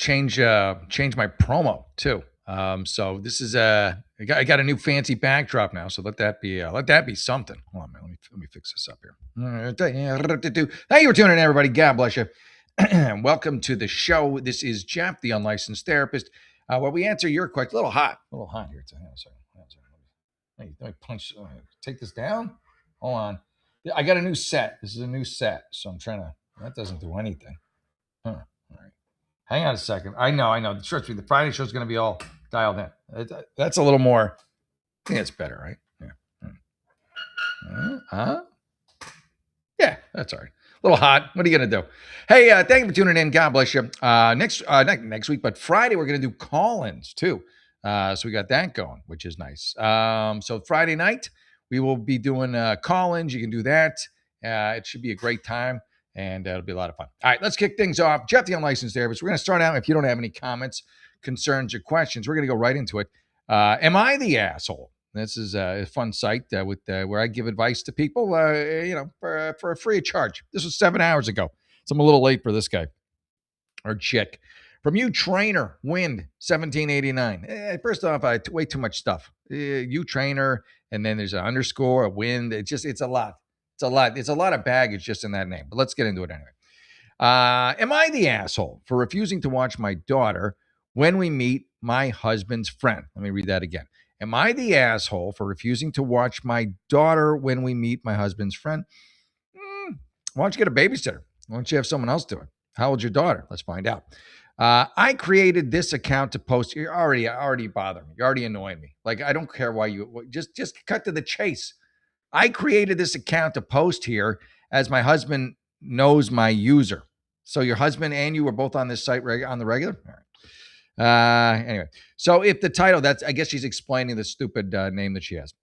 change my promo too. So this is I got a new fancy backdrop now. So let that be something. Hold on, man. Let me fix this up here. Thank you for tuning in, everybody. God bless you. Welcome to the show. This is Jeff, the unlicensed therapist, where we answer your question. A little hot here. Hang on a second. Let me punch. Take this down. Hold on. I got a new set. This is a new set, so I'm trying to. That doesn't do anything. Huh. All right. Hang on a second. I know. Trust me, the Friday show is going to be all dialed in. That's a little more. I think it's better, right? Yeah. Yeah, that's all right. A little hot. What are you going to do? Hey, thank you for tuning in. God bless you. Next week, but Friday, we're going to do call-ins too. So we got that going, which is nice. So Friday night, we will be doing call-ins. You can do that. It should be a great time, and it'll be a lot of fun. All right, let's kick things off. Jeff, the unlicensed therapist. We're going to start out. If you don't have any comments, concerns, or questions, we're going to go right into it. Am I the asshole? This is a fun site where I give advice to people, for a free of charge. This was 7 hours ago, so I'm a little late for this guy or chick. From you, Trainer Wind 1789. First off, way too much stuff. You Trainer, and then there's an underscore, a Wind. It's a lot. It's a lot of baggage just in that name. But let's get into it anyway. Am I the asshole for refusing to watch my daughter when we meet my husband's friend? Let me read that again. Am I the asshole for refusing to watch my daughter when we meet my husband's friend? Why don't you get a babysitter? Why don't you have someone else do it? How old's your daughter? Let's find out. I created this account to post. You already bother me. You're already annoying me. Like, I don't care why you just cut to the chase. I created this account to post here as my husband knows my user. So your husband and you were both on this site on the regular? All right. Anyway, so if the title, I guess she's explaining the stupid name that she has.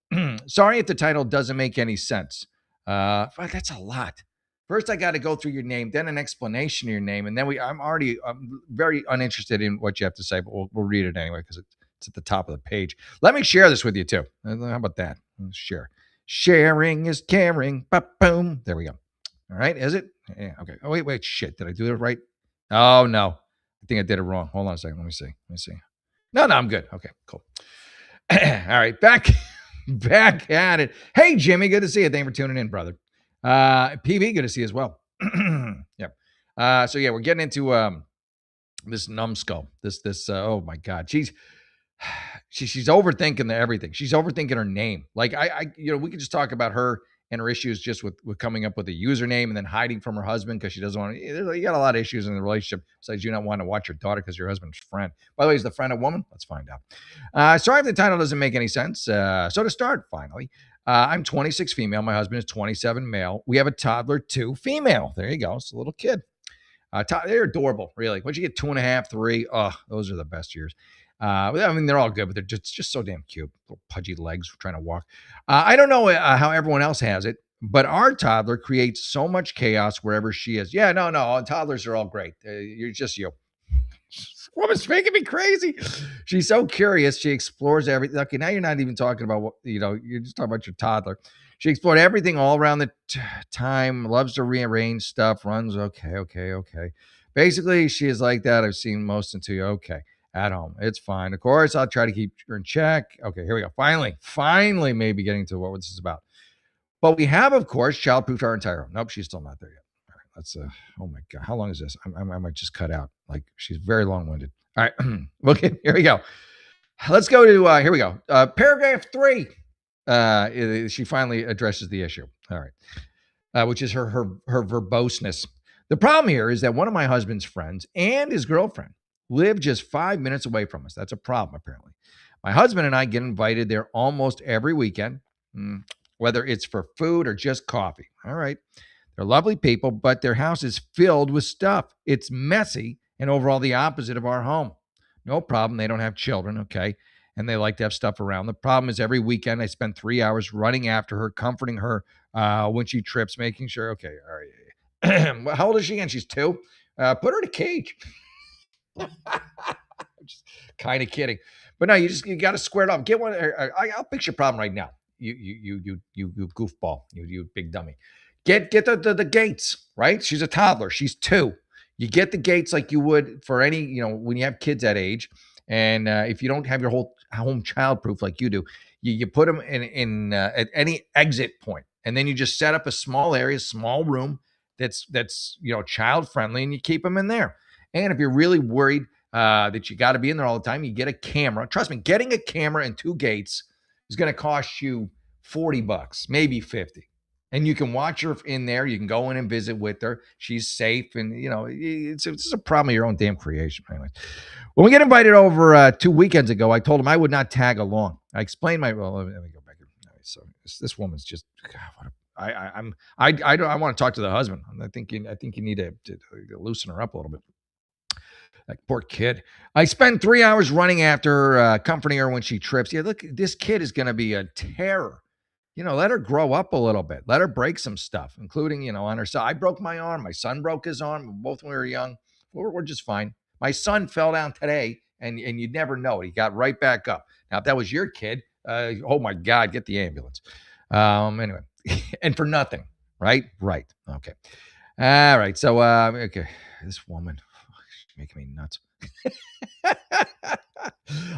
Sorry if the title doesn't make any sense. But that's a lot. First, I got to go through your name, then an explanation of your name, and then I'm very uninterested in what you have to say, but we'll read it anyway because it's at the top of the page. Let me share this with you too. How about that? Let's share. Sharing is caring. Boom. There we go. All right. Is it? Yeah. Okay. Oh, wait. Shit. Did I do it right? Oh, no. I think I did it wrong. Hold on a second. Let me see. No, I'm good. Okay, cool. All right. Back at it. Hey, Jimmy. Good to see you. Thank you for tuning in, brother. PV, good to see you as well. Yep. So yeah, we're getting into this numbskull. This oh my God. She's overthinking everything. She's overthinking her name. Like we could just talk about her and her issues just with coming up with a username and then hiding from her husband because she doesn't want to. You got a lot of issues in the relationship besides you not want to watch your daughter because your husband's friend. By the way, is the friend a woman? Let's find out. Sorry if the title doesn't make any sense. So to start, finally, I'm 26 female. My husband is 27 male. We have a toddler, 2 female. There you go. It's a little kid. They're adorable, really. Once you get 2.5, 3, those are the best years. I mean, they're all good, but they're just so damn cute. Little pudgy legs trying to walk. I don't know how everyone else has it, but our toddler creates so much chaos wherever she is. Yeah, no, toddlers are all great. You're just you. Woman's making me crazy. She's so curious. She explores everything. Okay, now you're not even talking about what, you're just talking about your toddler. She explored everything all around the time, loves to rearrange stuff, runs. Okay. Basically, she is like that. I've seen most until okay. At home. It's fine. Of course, I'll try to keep her in check. Okay, here we go. Finally, maybe getting to what this is about. But we have, of course, childproofed our entire home. Nope, she's still not there yet. All right, let's, oh my God. How long is this? I might just cut out. Like, she's very long-winded. All right, okay, here we go. Let's go to, here we go. Paragraph 3. She finally addresses the issue. All right, which is her verboseness. The problem here is that one of my husband's friends and his girlfriend live just 5 minutes away from us. That's a problem, apparently. My husband and I get invited there almost every weekend, whether it's for food or just coffee. All right. They're lovely people, but their house is filled with stuff. It's messy and overall the opposite of our home. No problem. They don't have children, okay? And they like to have stuff around. The problem is every weekend I spend 3 hours running after her, comforting her when she trips, making sure, okay, all right. How old is she again? She's 2. Put her in a cage. I'm just kind of kidding, but no, you got to square it up. Get one. I'll fix your problem right now. You goofball. You big dummy. Get the gates right. She's a toddler. She's 2. You get the gates like you would for any, when you have kids that age. And if you don't have your whole home childproof like you do, you put them in at any exit point, and then you just set up a small area, small room that's child friendly, and you keep them in there. And if you're really worried that you got to be in there all the time, you get a camera. Trust me, getting a camera and two gates is going to cost you $40, maybe 50. And you can watch her in there. You can go in and visit with her. She's safe. And, it's a problem of your own damn creation. Anyway, when we get invited over 2 weekends ago, I told him I would not tag along. I explained let me go back. So this woman's just, God, I want to talk to the husband. I think you need to loosen her up a little bit. That poor kid. I spend 3 hours running after her, comforting her when she trips. Yeah, look, this kid is going to be a terror. Let her grow up a little bit. Let her break some stuff, including, on her side. I broke my arm. My son broke his arm. Both when we were young. We're just fine. My son fell down today, and you'd never know it. He got right back up. Now, if that was your kid, oh, my God, get the ambulance. Anyway, and for nothing, right? Right. Okay. All right. So, okay, this woman, she's making me nuts.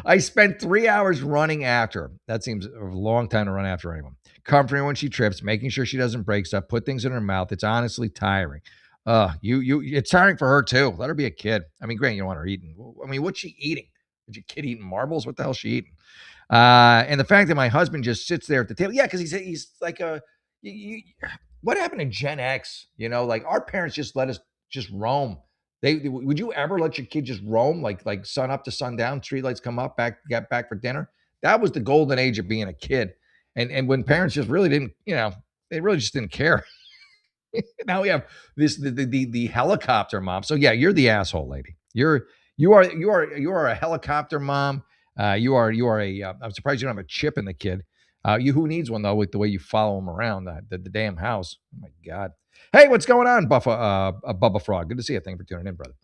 I spent 3 hours running after her. That seems a long time to run after anyone. Comforting her when she trips, making sure she doesn't break stuff, put things in her mouth. It's honestly tiring. It's tiring for her too. Let her be a kid. I mean, Grant, you don't want her eating. I mean, what's she eating? Is your kid eating marbles? What the hell is she eating? And the fact that my husband just sits there at the table. Yeah, because he's like what happened to Gen X? Like our parents just let us just roam. Would you ever let your kid just roam like sun up to sundown, streetlights come up, get back for dinner? That was the golden age of being a kid. And when parents just really didn't, they really just didn't care. Now we have the helicopter mom. So yeah, you're the asshole lady. You are a helicopter mom. You are a. I'm surprised you don't have a chip in the kid. Who needs one though? With the way you follow him around the damn house. Oh my God. Hey, what's going on, Bubba Frog? Good to see you. Thank you for tuning in, brother.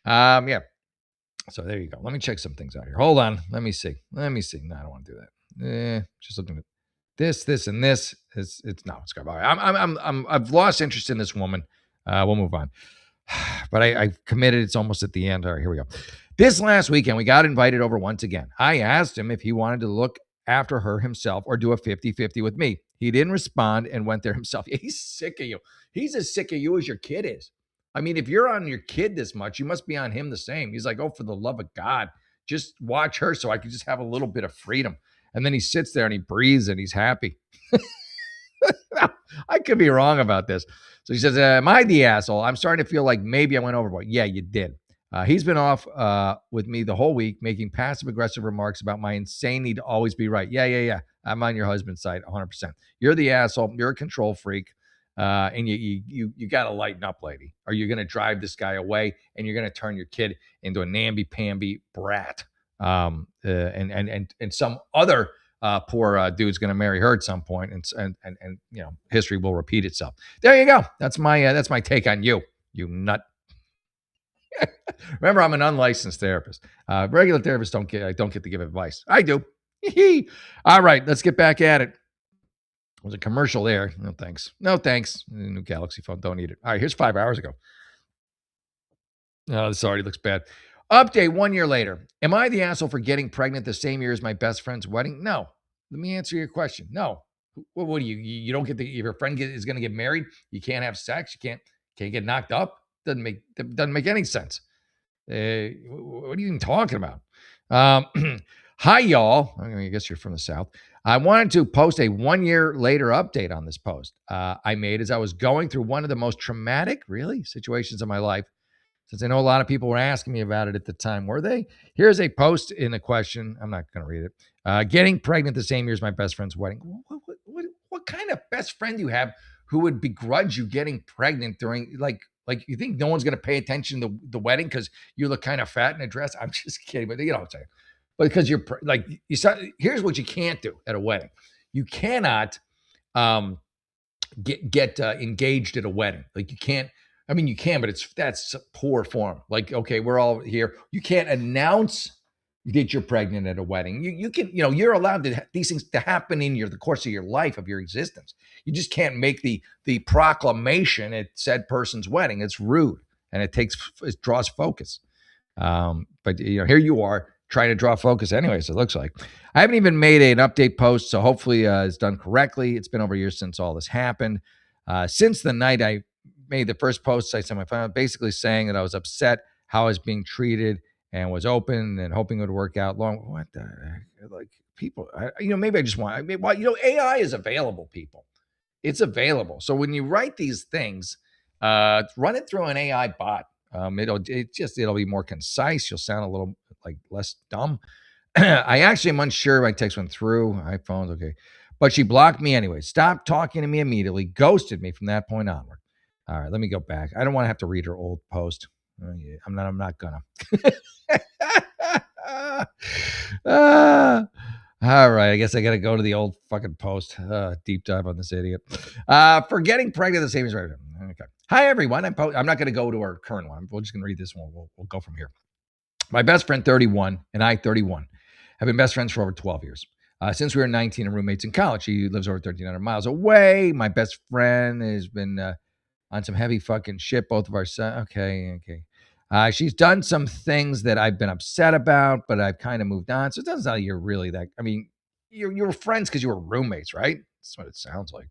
Yeah. So there you go. Let me check some things out here. Hold on. Let me see. No, I don't want to do that. Just looking at this, and this. It's garbage. I've lost interest in this woman. We'll move on. But I've committed. It's almost at the end. All right, here we go. This last weekend, we got invited over once again. I asked him if he wanted to look after her himself or do a 50-50 with me. He didn't respond and went there himself. He's sick of you. He's as sick of you as your kid is. I mean, if you're on your kid this much, you must be on him the same. He's like, oh, for the love of God, just watch her so I can just have a little bit of freedom. And then he sits there and he breathes and he's happy. I could be wrong about this. So he says, am I the asshole? I'm starting to feel like maybe I went overboard. Yeah, you did. He's been off with me the whole week, making passive-aggressive remarks about my insane need to always be right. Yeah. I'm on your husband's side 100%. You're the asshole. You're a control freak. And you got to lighten up, lady, or you're going to drive this guy away and you're going to turn your kid into a namby-pamby brat. And some other poor dude's going to marry her at some point, and history will repeat itself. There you go. That's my take on you nut. Remember, I'm an unlicensed therapist. Regular therapists don't get to give advice. I do. All right, let's get back at it. There's a commercial there. No thanks. New Galaxy phone. Don't need it. All right, here's 5 hours ago. Oh, this already looks bad. Update 1 year later. Am I the asshole for getting pregnant the same year as my best friend's wedding? No. Let me answer your question. No. What do you don't get if your friend is going to get married, you can't have sex, you can't get knocked up? Doesn't make any sense. What are you even talking about? Hi, y'all. I guess you're from the South. I wanted to post a 1 year later update on this post I made as I was going through one of the most traumatic, situations of my life. Since I know a lot of people were asking me about it at the time, were they? Here's a post in the question. I'm not going to read it. Getting pregnant the same year as my best friend's wedding. What kind of best friend do you have who would begrudge you getting pregnant during, like you think no one's going to pay attention to the wedding because you look kind of fat in a dress? I'm just kidding, but you know what I'm saying. But because you're like, here's what you can't do at a wedding. You cannot get engaged at a wedding. Like you can't. I mean, you can, but that's poor form. Like, okay, we're all here. You can't announce that you're pregnant at a wedding. You can, you're allowed these things to happen in the course of your life, of your existence. You just can't make the proclamation at said person's wedding. It's rude. and it draws focus. But here you are trying to draw focus anyways, it looks like. I haven't even made an update post, so hopefully it's done correctly. It's been over a year since all this happened. Since the night I made the first post, I sent my phone basically saying that I was upset how I was being treated and was open and hoping it would work out long. What the heck? Like people, maybe I just want, AI is available, people. It's available. So when you write these things, run it through an AI bot. It'll be more concise. You'll sound a little like less dumb. I actually am unsure if my text went through. iPhones, okay. But she blocked me anyway. Stopped talking to me immediately. Ghosted me from that point onward. All right, let me go back. I don't want to have to read her old post. Yeah, I'm not gonna. All right, I guess I got to go to the old fucking post. Deep dive on this idiot. For getting pregnant, the same as right. Okay. Hi everyone. I'm not going to go to our current one. We're just going to read this one. We'll go from here. My best friend, 31, and I, 31, have been best friends for over 12 years. Since we were 19 and roommates in college. She lives over 1,300 miles away. My best friend has been on some heavy fucking shit. Both of our sons. Okay. She's done some things that I've been upset about, but I've kind of moved on. So it doesn't sound like you're really that. I mean, you were friends because you were roommates, right? That's what it sounds like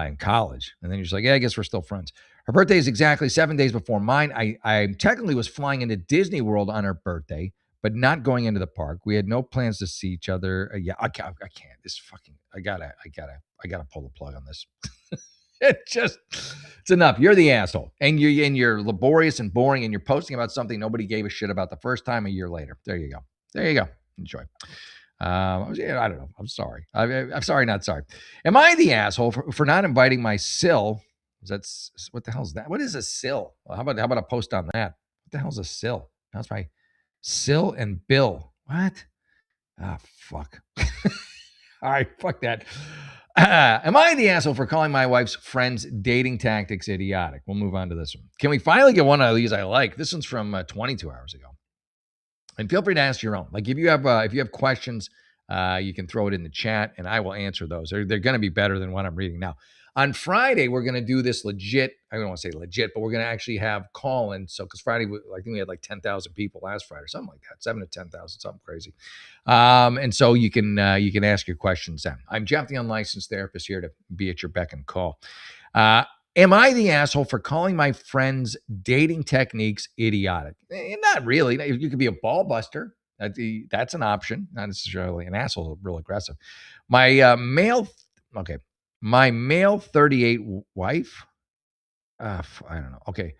in college. And then you're just like, yeah, I guess we're still friends. Her birthday is exactly 7 days before mine. I technically was flying into Disney World on her birthday, but not going into the park. We had no plans to see each other. I can't. This fucking. I gotta pull the plug on this. It's enough. You're the asshole, and you're laborious and boring, and you're posting about something nobody gave a shit about the first time a year later. There you go. Enjoy. I don't know. I'm sorry. I'm sorry, not sorry. Am I the asshole for not inviting my SIL? What the hell is that? What is a SIL? Well, how about a post on that? What the hell is a SIL? That's my SIL and Bill. What? Ah, fuck. All right, fuck that. Am I the asshole for calling my wife's friends' dating tactics idiotic? We'll move on to this one. Can we finally get one of these I like? This one's from 22 hours ago. And feel free to ask your own. Like if you have questions, you can throw it in the chat, and I will answer those. They're going to be better than what I'm reading now. On Friday, we're going to do this legit. I don't want to say legit, but we're going to actually have call-in. So because Friday, I think we had like 10,000 people last Friday, or something like that, 7 to 10,000, something crazy. And so you can ask your questions then. I'm Jeff, the unlicensed therapist, here to be at your beck and call. Am I the asshole for calling my friends' dating techniques idiotic? Not really. You could be a ball buster. That's an option. Not necessarily an asshole, real aggressive. My male 38 wife. I don't know. Okay.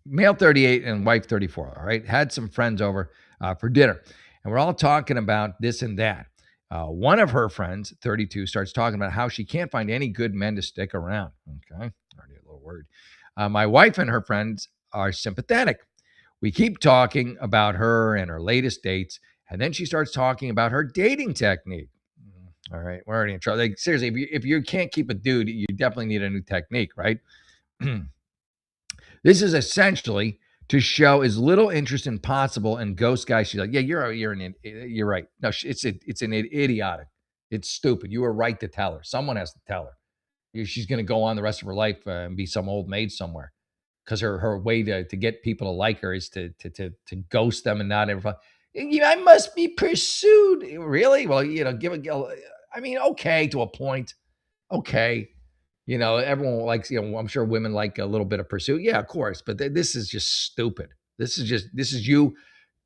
Male 38 and wife 34. All right. Had some friends over for dinner, and we're all talking about this and that. One of her friends, 32, starts talking about how she can't find any good men to stick around. Okay. Already a little worried. My wife and her friends are sympathetic. We keep talking about her and her latest dates, and then she starts talking about her dating technique. All right, we're already in trouble. Like, seriously, if you can't keep a dude, you definitely need a new technique, right? This is essentially to show as little interest as possible in ghost guys. She's like, yeah, you're right. No, it's an idiotic. It's stupid. You were right to tell her. Someone has to tell her. She's going to go on the rest of her life and be some old maid somewhere, because her way to get people to like her is to ghost them and not ever. I must be pursued. Really? Well, okay, to a point. Okay. Everyone likes, I'm sure women like a little bit of pursuit. Yeah, of course. But this is just stupid. This is you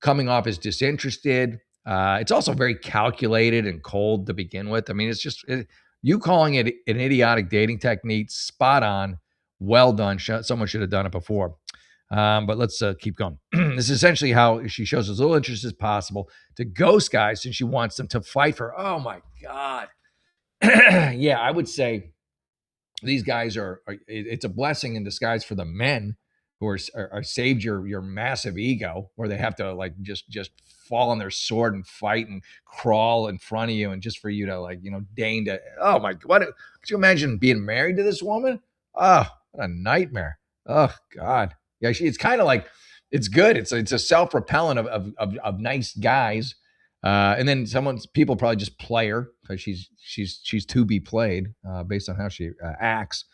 coming off as disinterested. It's also very calculated and cold to begin with. I mean, it's just you calling it an idiotic dating technique. Spot on. Well done. Someone should have done it before. But let's keep going. This is essentially how she shows as little interest as possible to ghost guys since she wants them to fight for. Oh my God. Yeah, I would say these guys it's a blessing in disguise for the men who are saved your massive ego, where they have to like just fall on their sword and fight and crawl in front of you, and just for you to deign to. Oh my, what could you imagine being married to this woman? Oh, what a nightmare. Oh God. Yeah, it's kind of like, it's good. It's a self-repellent of nice guys. And then people probably just play her because she's to be played based on how she acts.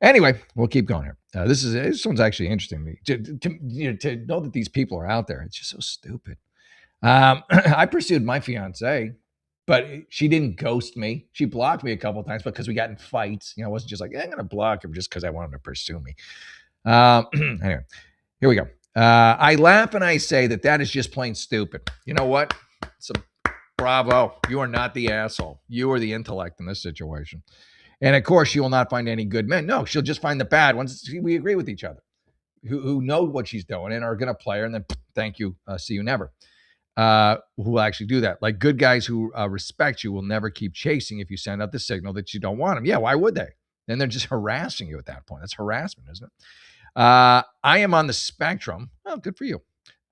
Anyway, we'll keep going here. This one's actually interesting to me. To know that these people are out there. It's just so stupid. I pursued my fiance, but she didn't ghost me. She blocked me a couple of times because we got in fights. You know, it wasn't just like, I'm going to block him just because I wanted to pursue me. Anyway, here we go. I laugh and I say that is just plain stupid. You know what? So, bravo. You are not the asshole. You are the intellect in this situation. And of course, she will not find any good men. No, she'll just find the bad ones. We agree with each other, who know what she's doing and are going to play her. And then, thank you, see you never. Who will actually do that? Like good guys who respect you will never keep chasing if you send out the signal that you don't want them. Yeah, why would they? Then they're just harassing you at that point. That's harassment, isn't it? I am on the spectrum. Oh, good for you.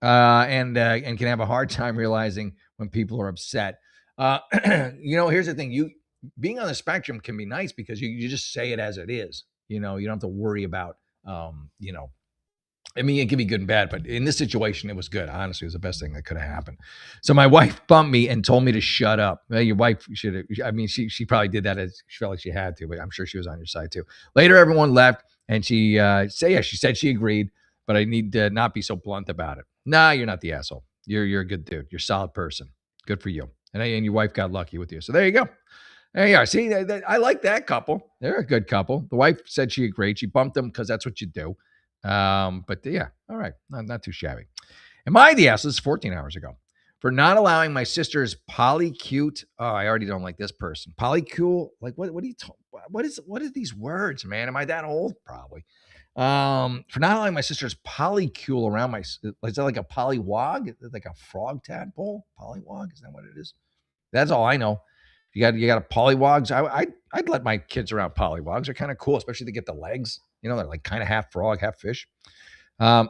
And can have a hard time realizing when people are upset. Here's the thing: you being on the spectrum can be nice because you just say it as it is. You don't have to worry about I mean, it can be good and bad, but in this situation, it was good. Honestly, it was the best thing that could have happened. So my wife bumped me and told me to shut up. Well, your wife should have, I mean, she probably did that as she felt like she had to, but I'm sure she was on your side too. Later, everyone left and she said she agreed, but I need to not be so blunt about it. Nah, you're not the asshole. You're a good dude. You're a solid person. Good for you. And your wife got lucky with you. So there you go. There you are. See, I like that couple. They're a good couple. The wife said she agreed. She bumped them because that's what you do. But yeah, all right, not too shabby. Am I the ass? This is 14 hours ago for not allowing my sister's polycute. Oh, I already don't like this person. Polycule. Like what? What are you? What are these words, man? Am I that old? Probably. For not allowing my sister's polycule around my. Is that like a polywog? Like a frog tadpole? Polywog? Is that what it is? That's all I know. You got a polywogs. I'd let my kids around polywogs. They're kind of cool, especially to get the legs. They're like kind of half frog, half fish, or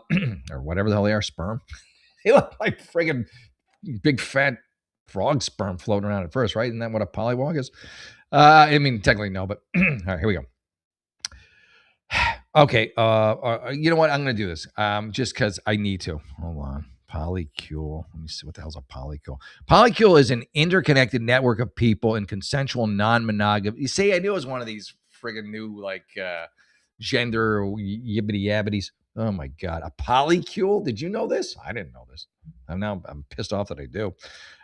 whatever the hell they are, sperm. They look like friggin' big fat frog sperm floating around at first, right? Isn't that what a polywog is? I mean, technically no, but all right, here we go. Okay, you know what? I'm going to do this just because I need to. Hold on. Polycule. Let me see what the hell's a polycule. Polycule is an interconnected network of people in consensual non-monogamy. You see, I knew it was one of these friggin' new gender yibbity yabbities. Oh my god, a polycule? Did you know this? I didn't know this. I'm pissed off that I do.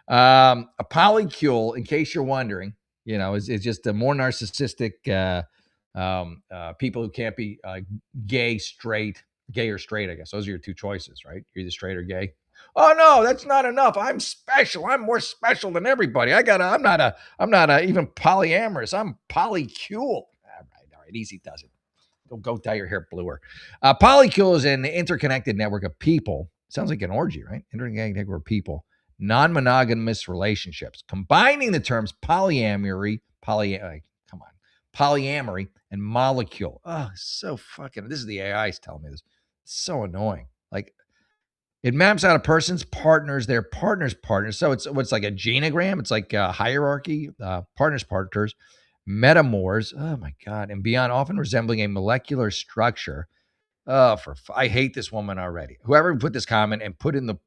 A polycule, in case you're wondering, is just a more narcissistic people who can't be gay or straight. I guess those are your two choices, right? You're either straight or gay. Oh no, that's not enough. I'm special. I'm more special than everybody. I'm not even polyamorous. I'm polycule. All right, easy does it. Go dye your hair bluer. Polycule is an interconnected network of people. Sounds like an orgy, right? Interconnected network of people, non-monogamous relationships, combining the terms polyamory, polyamory, and molecule. Oh, so fucking. This is the AI's telling me this. It's so annoying. Like, it maps out a person's partners, their partner's partners. So it's like a genogram. It's like a hierarchy, partners, metamors. Oh my god, and beyond, often resembling a molecular structure. Oh, I hate this woman already. Whoever put this comment and put in the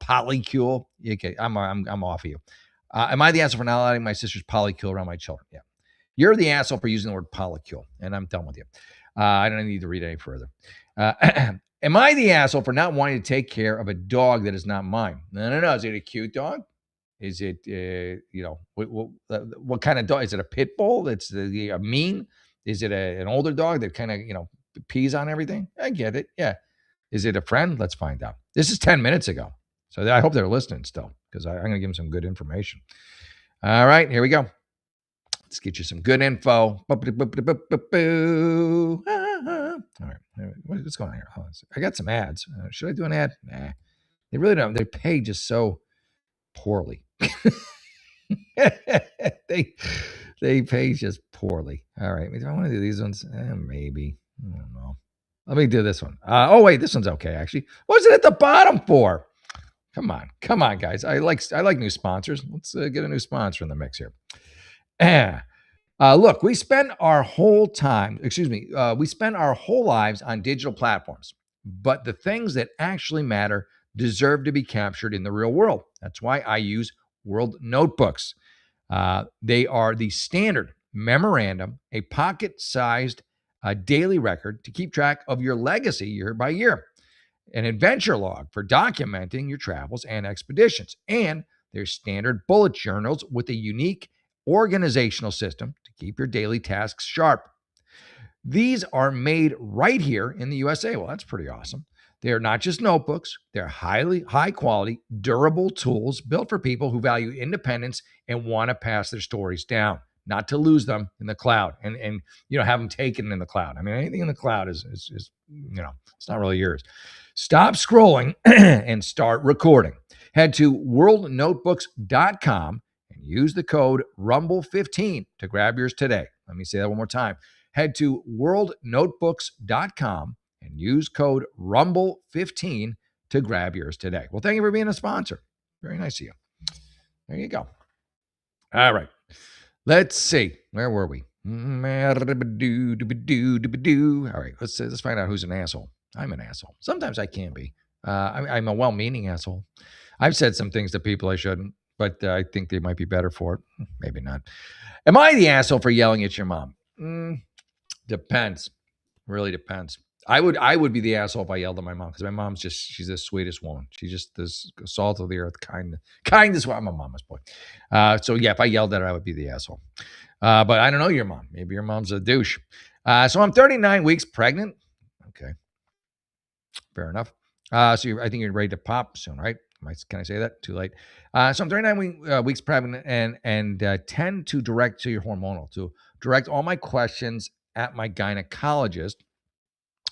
polycule. Okay, I'm off of you. Am I the asshole for not allowing my sister's polycule around my children? Yeah. You're the asshole for using the word polycule, and I'm done with you. I don't need to read any further. Am I the asshole for not wanting to take care of a dog that is not mine? No. Is it a cute dog? Is it, what kind of dog? Is it a pit bull? It's a mean? Is it an older dog that kind of, pees on everything? I get it. Yeah. Is it a friend? Let's find out. This is 10 minutes ago. So I hope they're listening still because I'm going to give them some good information. All right, here we go. Let's get you some good info. All right. What's going on here? I got some ads. Should I do an ad? Nah. They really don't. They pay just so poorly. they pay just poorly. All right. Do I want to do these ones? Maybe. I don't know. Let me do this one. Wait, this one's okay, actually. What's it at the bottom for? Come on, guys. I like new sponsors. Let's get a new sponsor in the mix here. Look, we spend our whole lives on digital platforms, but the things that actually matter deserve to be captured in the real world. That's why I use World Notebooks. They are the standard memorandum, a pocket-sized a daily record to keep track of your legacy year by year, an adventure log for documenting your travels and expeditions, and their standard bullet journals with a unique organizational system to keep your daily tasks sharp. These are made right here in the USA. Well, that's pretty awesome. They're not just notebooks, they're high quality, durable tools built for people who value independence and want to pass their stories down, not to lose them in the cloud and have them taken in the cloud. I mean, anything in the cloud is it's not really yours. Stop scrolling and start recording. Head to worldnotebooks.com and use the code RUMBLE15 to grab yours today. Let me say that one more time. Head to worldnotebooks.com and use code RUMBLE15 to grab yours today. Well, thank you for being a sponsor. Very nice of you. There you go. All right. Let's see. Where were we? All right. Let's find out who's an asshole. I'm an asshole. Sometimes I can be. I'm a well-meaning asshole. I've said some things to people I shouldn't, but I think they might be better for it. Maybe not. Am I the asshole for yelling at your mom? Depends. Really depends. I would be the asshole if I yelled at my mom, because my mom's she's the sweetest woman. She's just this salt of the earth, kindest one. I'm a mama's boy. So yeah, if I yelled at her, I would be the asshole. But I don't know your mom. Maybe your mom's a douche. So I'm 39 weeks pregnant. Okay. Fair enough. I think you're ready to pop soon, right? Can I say that? Too late. So I'm 39 weeks pregnant and tend to direct all my questions at my gynecologist,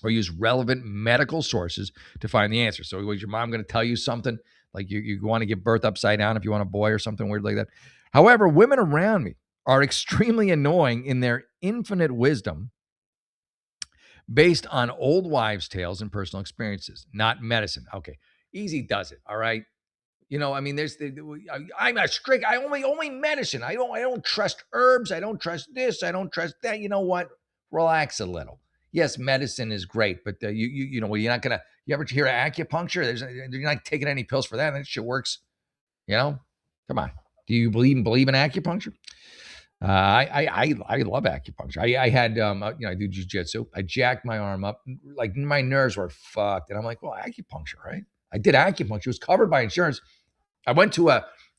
or use relevant medical sources to find the answer. So was your mom going to tell you something like you want to give birth upside down if you want a boy or something weird like that? However, women around me are extremely annoying in their infinite wisdom based on old wives' tales and personal experiences, not medicine. Okay, easy does it. All right. I mean, I'm a strict. I only medicine. I don't trust herbs. I don't trust this. I don't trust that. You know what? Relax a little. Yes, medicine is great, but you're not gonna. You ever hear of acupuncture? You're not taking any pills for that. That shit works. Come on. Do you believe in acupuncture? I love acupuncture. I had I do jujitsu. I jacked my arm up, like my nerves were fucked, and I'm like, well, acupuncture, right? I did acupuncture. It was covered by insurance. I went to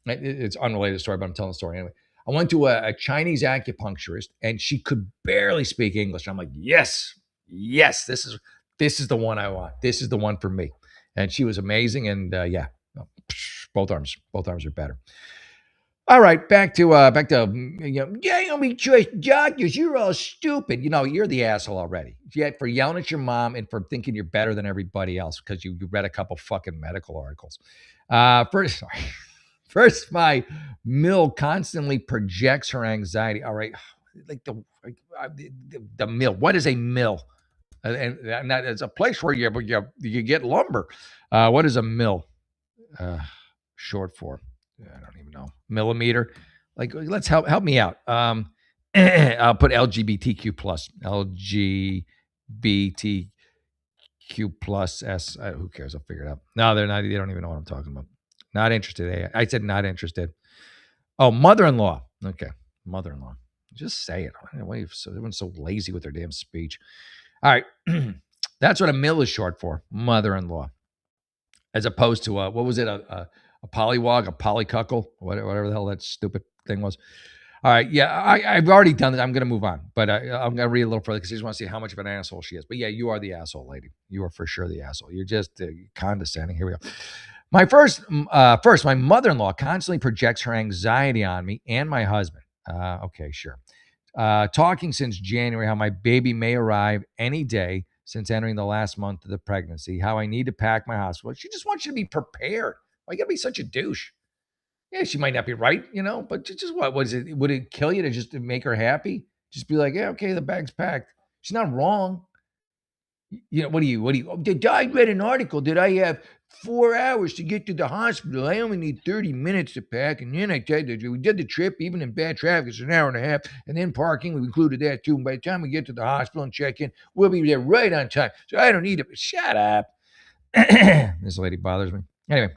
it's unrelated story, but I'm telling the story anyway. I went to a Chinese acupuncturist, and she could barely speak English. I'm like, yes, this is the one I want. This is the one for me. And she was amazing. And both arms are better. All right, back to we trust doctors. You're all stupid. You're the asshole already. Yet for yelling at your mom and for thinking you're better than everybody else because you read a couple fucking medical articles. First, my mill constantly projects her anxiety. All right, like the mill. What is a mill? And that is a place where you get lumber. What is a mill short for? I don't even know. Millimeter. Like, let's help me out. I'll put LGBTQ plus. LGBTQ plus S. Who cares? I'll figure it out. No, they're not. They don't even know what I'm talking about. Not interested. I said not interested. Oh, mother-in-law. Okay, mother-in-law. Just say it. Everyone's so lazy with their damn speech. All right, that's what a mill is short for. Mother-in-law, as opposed to what was it? A polywog, a polycuckle, whatever the hell that stupid thing was. All right, yeah, I've already done this. I'm going to move on, but I'm going to read a little further because I just want to see how much of an asshole she is. But yeah, you are the asshole, lady. You are for sure the asshole. You're just condescending. Here we go. My my mother-in-law constantly projects her anxiety on me and my husband. Okay, sure. Talking since January how my baby may arrive any day since entering the last month of the pregnancy, how I need to pack my hospital. She just wants you to be prepared. Why you gotta be such a douche? Yeah, she might not be right, but just what is it? Would it kill you to just make her happy? Just be like, yeah, okay, the bag's packed. She's not wrong. What do you? I read an article that I have 4 hours to get to the hospital. I only need 30 minutes to pack. And then I tell you, we did the trip, even in bad traffic, it's an hour and a half. And then parking, we included that too. And by the time we get to the hospital and check in, we'll be there right on time. So I don't need it. Shut up. This lady bothers me. Anyway,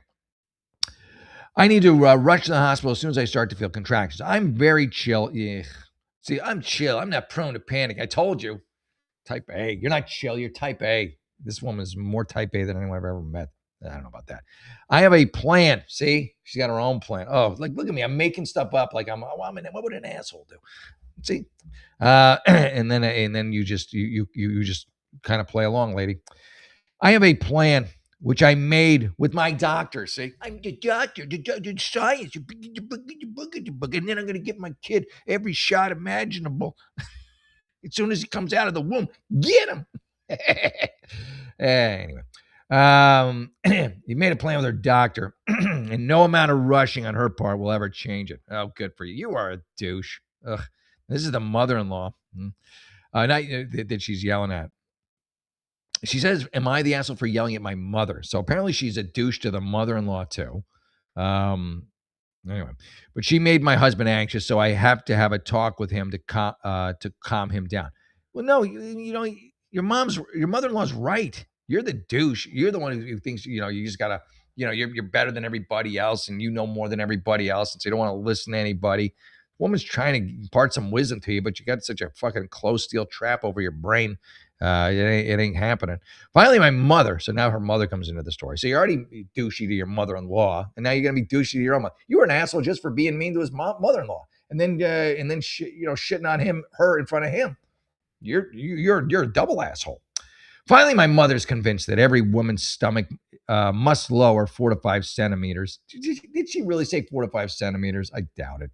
I need to rush to the hospital as soon as I start to feel contractions. I'm very chill. Yeah. See, I'm chill. I'm not prone to panic. I told you. Type A. You're not chill. You're type A. This woman is more type A than anyone I've ever met. I don't know about that. I have a plan. See, she's got her own plan. Oh, like look at me. I'm making stuff up. Like what would an asshole do? See, and then you just kind of play along, lady. I have a plan which I made with my doctor. See, I'm the doctor, the science, and then I'm going to get my kid every shot imaginable. As soon as he comes out of the womb, get him. Anyway, you made a plan with her doctor, and no amount of rushing on her part will ever change it. Oh, good for you. You are a douche. Ugh. This is the mother-in-law that she's yelling at. She says, "Am I the asshole for yelling at my mother?" So apparently, she's a douche to the mother-in-law too. Anyway, but she made my husband anxious, so I have to have a talk with him to calm him down. Well, no, you know, your mother-in-law's right. You're the douche. You're the one who thinks you just gotta, you're better than everybody else, and you know more than everybody else, and so you don't want to listen to anybody. Woman's trying to impart some wisdom to you, but you got such a fucking closed steel trap over your brain. It ain't happening. Finally, my mother. So now her mother comes into the story. So you're already douchey to your mother-in-law, and now you're gonna be douchey to your own mother. You were an asshole just for being mean to his mother-in-law, and then shitting on her in front of him. You're a double asshole. Finally, my mother's convinced that every woman's stomach must lower 4 to 5 centimeters. Did she really say 4 to 5 centimeters? I doubt it.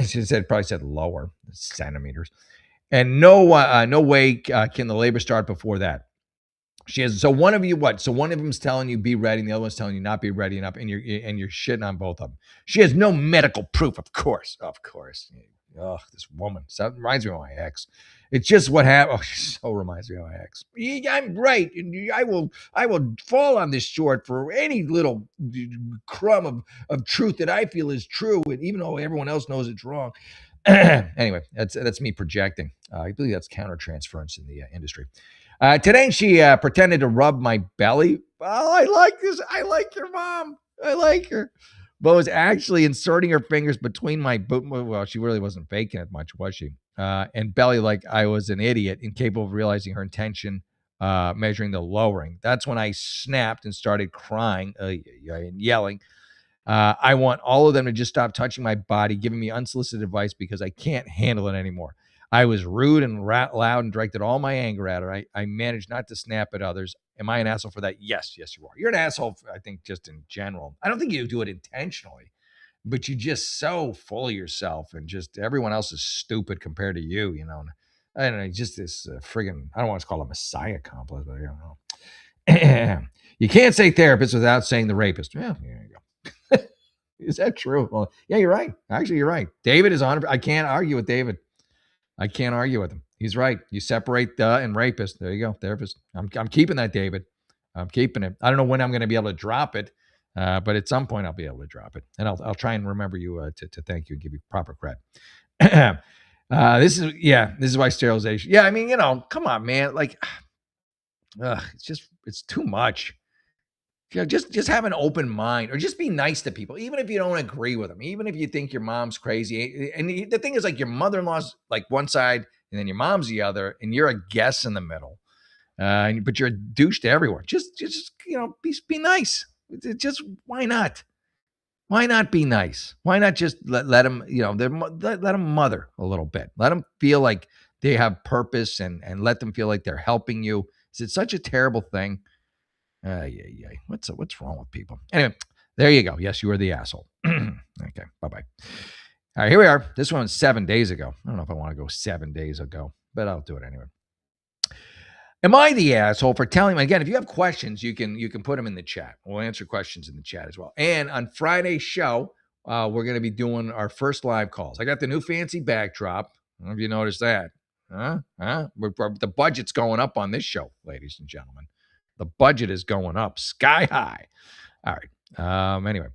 She probably said lower centimeters. And no way can the labor start before that. She has. So one of you what? So one of them's telling you be ready, and the other one's telling you not be ready enough, and you're shitting on both of them. She has no medical proof, of course. Oh, this woman. So reminds me of my ex. It's just what happened. Oh, she so reminds me of my ex. Yeah, I'm right, and I will fall on this sword for any little crumb of truth that I feel is true, and even though everyone else knows it's wrong. Anyway, that's me projecting. I believe that's countertransference in the industry. Today, she pretended to rub my belly. Oh, I like this. I like your mom. I like her. But was actually inserting her fingers between my boot. Well, she really wasn't faking it much, was she? And belly like I was an idiot, incapable of realizing her intention, measuring the lowering. That's when I snapped and started crying and yelling. I want all of them to just stop touching my body, giving me unsolicited advice because I can't handle it anymore. I was rude and loud and directed all my anger at her. I managed not to snap at others. Am I an asshole for that? Yes, you are. You're an asshole, I think, just in general. I don't think you do it intentionally, but you're just so full of yourself and just everyone else is stupid compared to you, I don't know, just this friggin', I don't want to call it messiah complex, but I don't know. You can't say therapist without saying the rapist. Yeah, there you go. Is that true? Well, yeah, you're right. Actually, you're right. David is on. I can't argue with David. I can't argue with him. He's right. You separate the and rapist. There you go, therapist. I'm keeping that, David. I'm keeping it. I don't know when I'm going to be able to drop it, but at some point I'll be able to drop it, and I'll try and remember you to thank you and give you proper credit. This is why sterilization. Yeah, I mean, come on, man. Like, it's too much. Just have an open mind, or just be nice to people, even if you don't agree with them, even if you think your mom's crazy. And the thing is, like, your mother-in-law's like one side, and then your mom's the other, and you're a guess in the middle. But you're a douche to everyone. Just be nice. Just why not? Why not be nice? Why not just let them, let them mother a little bit. Let them feel like they have purpose, and let them feel like they're helping you. Is it such a terrible thing? Yeah. What's wrong with people? Anyway, there you go. Yes, you are the asshole. Okay, bye-bye. All right, here we are. This one's 7 days ago. I don't know if I want to go 7 days ago, but I'll do it anyway. Am I the asshole for telling them? Again, if you have questions, you can put them in the chat. We'll answer questions in the chat as well. And on Friday's show, we're going to be doing our first live calls. I got the new fancy backdrop. I don't know if you noticed that. The budget's going up on this show, ladies and gentlemen. The budget is going up sky high. All right. Anyway,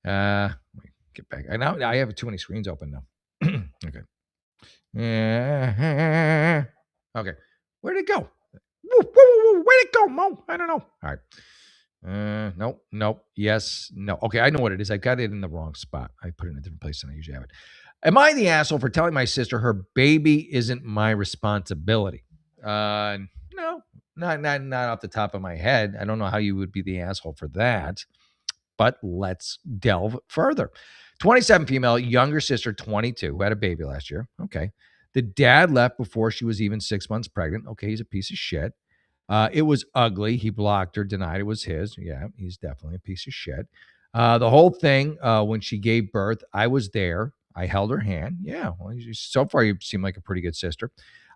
let me get back. I have too many screens open now. Okay. Okay. Where'd it go? Where'd it go, Mo? I don't know. All right. Nope. Yes. No. Okay. I know what it is. I got it in the wrong spot. I put it in a different place than I usually have it. Am I the asshole for telling my sister her baby isn't my responsibility? No, not off the top of my head. I don't know how you would be the asshole for that. But let's delve further. 27 female, younger sister, 22, who had a baby last year. Okay. The dad left before she was even 6 months pregnant. Okay, he's a piece of shit. It was ugly. He blocked her, denied it was his. Yeah, he's definitely a piece of shit. The whole thing, when she gave birth, I was there. I held her hand. Yeah, well, so far you seem like a pretty good sister.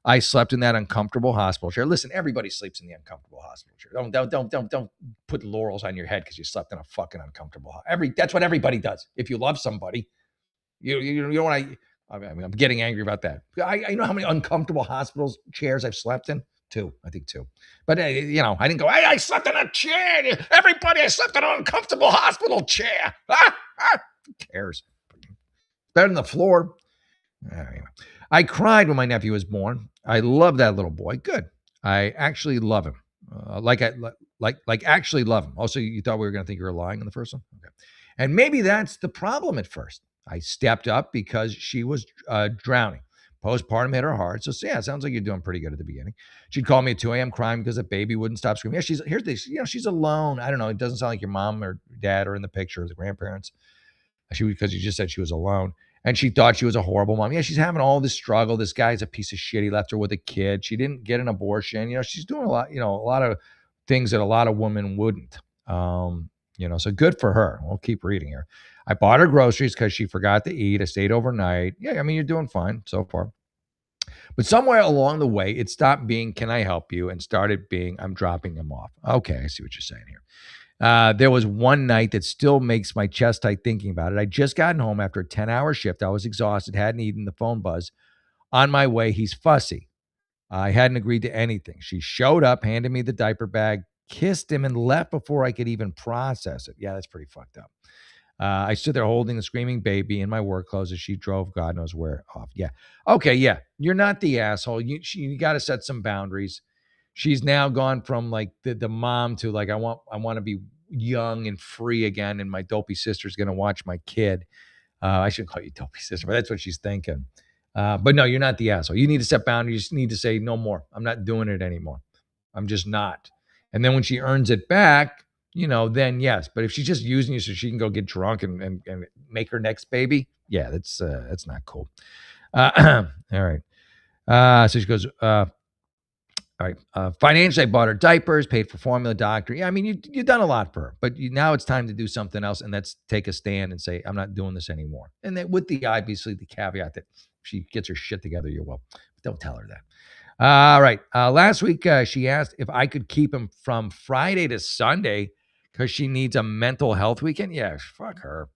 I slept in that uncomfortable hospital chair. Listen, everybody sleeps in the uncomfortable hospital chair. Don't put laurels on your head because you slept in a fucking uncomfortable. That's what everybody does. If you love somebody, you don't want to. I mean, I'm getting angry about that. I know how many uncomfortable hospitals chairs I've slept in. Two, I think two. But I didn't go. Hey, I slept in a chair. Everybody, I slept in an uncomfortable hospital chair. Who cares? Better than the floor. Anyway. I cried when my nephew was born. I love that little boy. Good. I actually love him. Actually love him. Also, you thought we were going to think you were lying in the first one? Okay. And maybe that's the problem at first. I stepped up because she was drowning. Postpartum hit her hard. So yeah, it sounds like you're doing pretty good at the beginning. She'd call me at 2 a.m. crying because the baby wouldn't stop screaming. Yeah, here's this. She's alone. I don't know. It doesn't sound like your mom or dad are in the picture, or the grandparents. Because you just said she was alone. And she thought she was a horrible mom. Yeah, she's having all this struggle. This guy's a piece of shit. He left her with a kid. She didn't get an abortion. She's doing a lot of things that a lot of women wouldn't. So good for her. We'll keep reading here. I bought her groceries because she forgot to eat. I stayed overnight. Yeah, I mean, you're doing fine so far. But somewhere along the way, it stopped being, can I help you? And started being, I'm dropping him off. Okay, I see what you're saying here. There was one night that still makes my chest tight thinking about it. I just gotten home after a 10-hour shift. I was exhausted, hadn't eaten, the phone buzz. On my way, he's fussy. I hadn't agreed to anything. She showed up, handed me the diaper bag, kissed him, and left before I could even process it. Yeah, that's pretty fucked up. I stood there holding the screaming baby in my work clothes as she drove God knows where off. Yeah. Okay, yeah. You're not the asshole. You got to set some boundaries. She's now gone from like the mom to like I want to be young and free again, and my dopey sister's going to watch my kid. I shouldn't call you dopey sister, but that's what she's thinking. But no, you're not the asshole. You need to set boundaries. You just need to say no more. I'm not doing it anymore. I'm just not. And then when she earns it back, then yes. But if she's just using you so she can go get drunk and make her next baby, yeah, that's not cool. All right. So she goes, all right. Financially, I bought her diapers, paid for formula, doctor. Yeah, I mean, you've done a lot for her, but now it's time to do something else, and let's take a stand and say, I'm not doing this anymore. And then with obviously the caveat that she gets her shit together, you will. Don't tell her that. All right. Last week, she asked if I could keep him from Friday to Sunday because she needs a mental health weekend. Yeah, fuck her.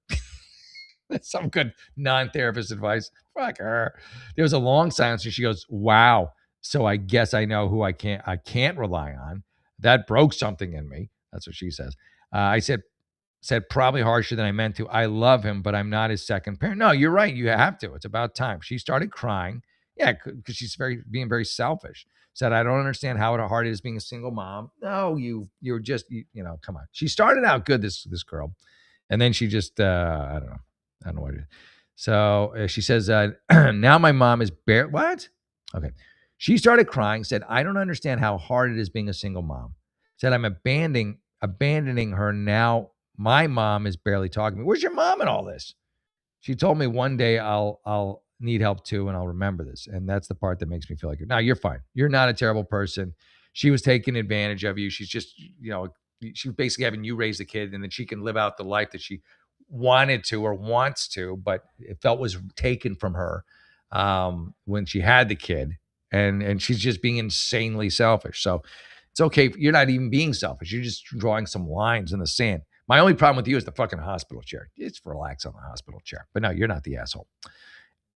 That's some good non-therapist advice. Fuck her. There was a long silence, and she goes, "Wow. So I guess I know who I can't rely on. That broke something in me." That's what she says. I said probably harsher than I meant to. I love him, but I'm not his second parent. No, you're right. You have to. It's about time. She started crying. Yeah, because she's being very selfish. Said, I don't understand how hard it is being a single mom. No, you're just, come on. She started out good, this girl. And then she just, I don't know. I don't know what it is. So she says, now my mom is what? Okay. She started crying, said, I don't understand how hard it is being a single mom. Said, I'm abandoning her now. My mom is barely talking to me. Where's your mom in all this? She told me one day I'll need help too, and I'll remember this. And that's the part that makes me feel like, now you're fine. You're not a terrible person. She was taking advantage of you. She's just, she was basically having you raise the kid, and then she can live out the life that she wanted to or wants to, but it felt was taken from her when she had the kid. And she's just being insanely selfish. So it's okay. You're not even being selfish. You're just drawing some lines in the sand. My only problem with you is the fucking hospital chair. It's relax on the hospital chair. But no, you're not the asshole.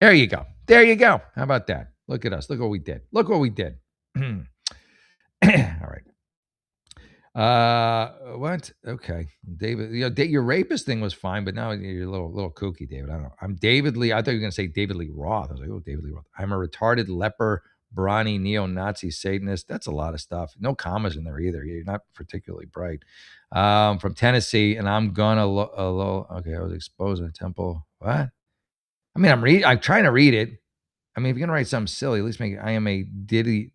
There you go. There you go. How about that? Look at us. Look what we did. Look what we did. All right. What? Okay. David, your rapist thing was fine, but now you're a little kooky, David. I don't know. I'm David Lee. I thought you were going to say David Lee Roth. I was like, oh, David Lee Roth. I'm a retarded leper, brawny, neo-Nazi Satanist. That's a lot of stuff. No commas in there either. You're not particularly bright. From Tennessee, and I'm gonna okay, I was exposed in a temple. What? I mean, I'm trying to read it. I mean, if you're gonna write something silly, at least make it. I am a diddy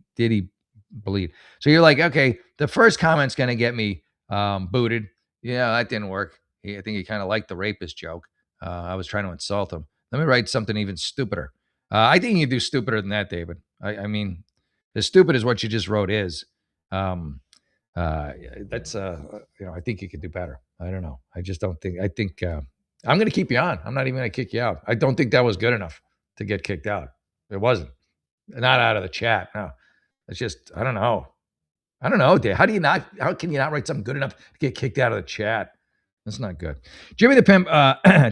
bleed. So you're like, okay, the first comment's going to get me booted. Yeah, that didn't work. I think he kind of liked the rapist joke. I was trying to insult him. Let me write something even stupider. I think you do stupider than that, David. I mean, as stupid as what you just wrote is. Um, that's I think you could do better. I don't know. I just don't think. I think I'm going to keep you on. I'm not even going to kick you out. I don't think that was good enough to get kicked out. It wasn't. Not out of the chat. No, it's just I don't know. I don't know, Dave. How can you not write something good enough to get kicked out of the chat? That's not good. Jimmy the Pimp,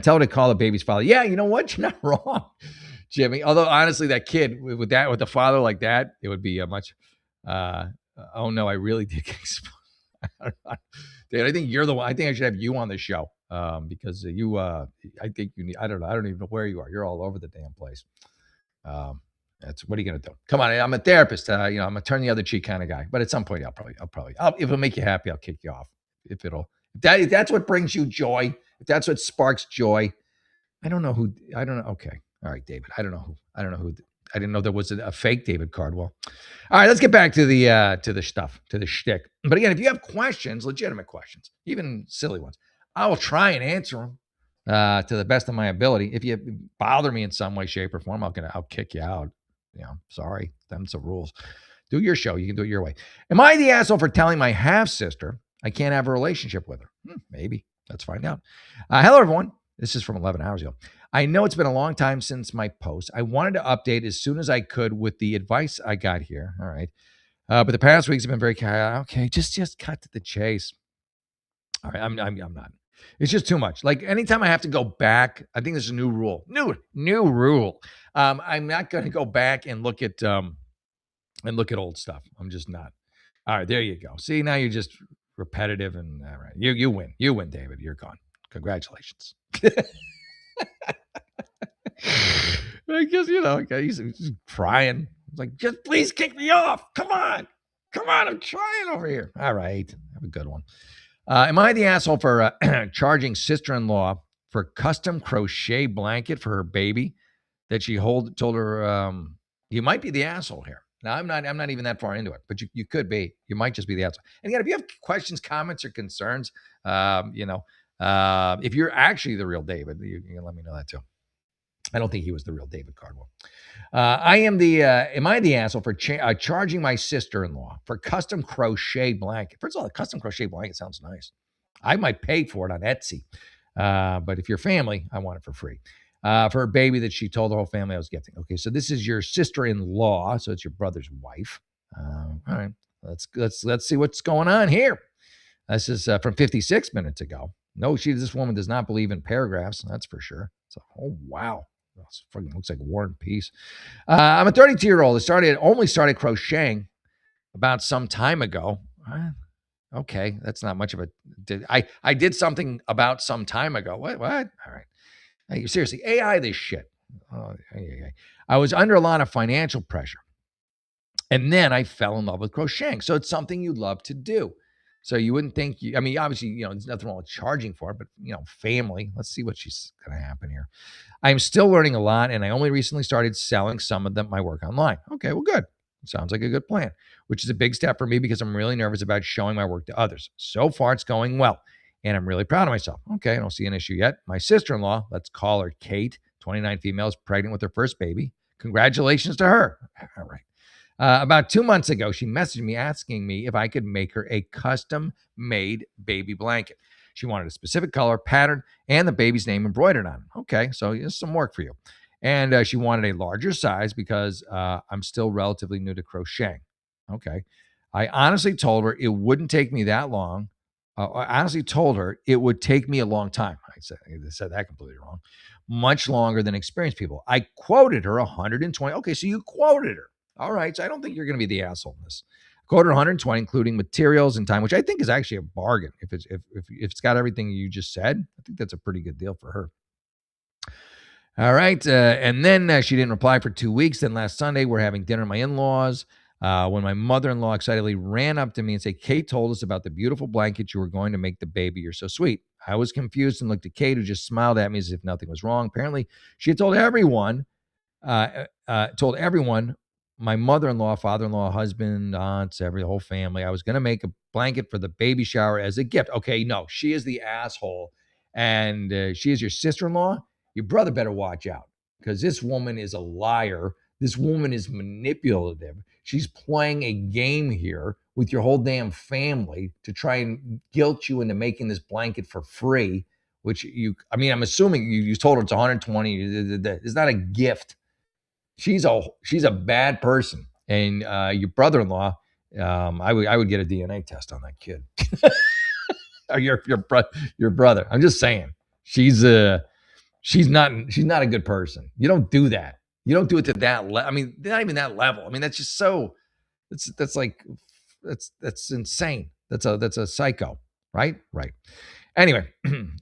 tell her to call the baby's father. Yeah, you know what? You're not wrong, Jimmy. Although honestly, that kid with the father like that, it would be a much. Oh no, I really did get exposed. Dude, I think you're the one. I think I should have you on the show because you. I think you need. I don't know. I don't even know where you are. You're all over the damn place. That's what are you gonna do? Come on, I'm a therapist. I'm a turn the other cheek kind of guy. But at some point, if it'll make you happy, I'll kick you off. If that's what brings you joy, if that's what sparks joy. I don't know. Okay, all right, David. I don't know who. I didn't know there was a fake David Cardwell. All right, let's get back to the stuff, to the shtick. But again, if you have questions, legitimate questions, even silly ones, I will try and answer them to the best of my ability. If you bother me in some way, shape, or form, I'll kick you out. Sorry, them's the rules. Do your show. You can do it your way. Am I the asshole for telling my half sister I can't have a relationship with her? Maybe. Let's find out. Hello, everyone. This is from 11 hours ago. I know it's been a long time since my post. I wanted to update as soon as I could with the advice I got here. All right. But the past weeks have been very okay. Just cut to the chase. All right. I'm not. It's just too much. Like anytime I have to go back, I think there's a new rule. New rule. I'm not going to go back and look at old stuff. I'm just not. All right. There you go. See, now you're just repetitive and all right. You win. You win, David. You're gone. Congratulations. I guess, he's crying. It's like, just please kick me off. Come on. I'm trying over here. All right. Have a good one. Am I the asshole for charging sister-in-law for custom crochet blanket for her baby that she told her, you might be the asshole here. Now, I'm not even that far into it, but you could be. You might just be the asshole. And again, if you have questions, comments, or concerns, if you're actually the real David, you can let me know that too. I don't think he was the real David Cardwell. Am I the asshole for charging my sister-in-law for custom crochet blanket? First of all, a custom crochet blanket sounds nice. I might pay for it on Etsy. But if you're family, I want it for free. For a baby that she told the whole family I was getting. Okay, so this is your sister-in-law, so it's your brother's wife. All right, let's see what's going on here. This is from 56 minutes ago. No, this woman does not believe in paragraphs. That's for sure. So, oh wow, this fucking looks like War and Peace. I'm a 32-year-old. Only started crocheting about some time ago. Okay, that's not much of a. I did something about some time ago. What? All right. Hey, seriously, AI this shit. I was under a lot of financial pressure, and then I fell in love with crocheting. So it's something you love to do. So you wouldn't think obviously, there's nothing wrong with charging for it, but family, let's see what she's going to happen here. I'm still learning a lot, and I only recently started selling some of my work online. Okay, well, good. Sounds like a good plan, which is a big step for me because I'm really nervous about showing my work to others. So far, it's going well, and I'm really proud of myself. Okay, I don't see an issue yet. My sister-in-law, let's call her Kate, 29 females, pregnant with her first baby. Congratulations to her. All right. About 2 months ago, she messaged me asking me if I could make her a custom-made baby blanket. She wanted a specific color, pattern, and the baby's name embroidered on it. Okay, so here's some work for you. And she wanted a larger size because I'm still relatively new to crocheting. Okay. I honestly told her it wouldn't take me that long. I honestly told her it would take me a long time. I said that completely wrong. Much longer than experienced people. I quoted her 120. Okay, so you quoted her. All right, so I don't think you're going to be the asshole in this. Quoted 120, including materials and time, which I think is actually a bargain. If it's got everything you just said, I think that's a pretty good deal for her. All right, and then she didn't reply for 2 weeks. Then last Sunday, we're having dinner at my in-laws when my mother-in-law excitedly ran up to me and said, Kate told us about the beautiful blanket you were going to make the baby. You're so sweet. I was confused and looked at Kate, who just smiled at me as if nothing was wrong. Apparently, she had told everyone my mother-in-law, father-in-law, husband, aunts, the whole family. I was going to make a blanket for the baby shower as a gift. Okay, no, she is the asshole, and she is your sister-in-law. Your brother better watch out because this woman is a liar. This woman is manipulative. She's playing a game here with your whole damn family to try and guilt you into making this blanket for free. Which I'm assuming you told her it's 120. It's not a gift. She's a bad person, and your brother-in-law. I would get a DNA test on that kid. Or your brother. I'm just saying. She's not a good person. You don't do that. You don't do it to that level. Not even that level. That's just so. That's insane. That's a psycho. Right. Anyway,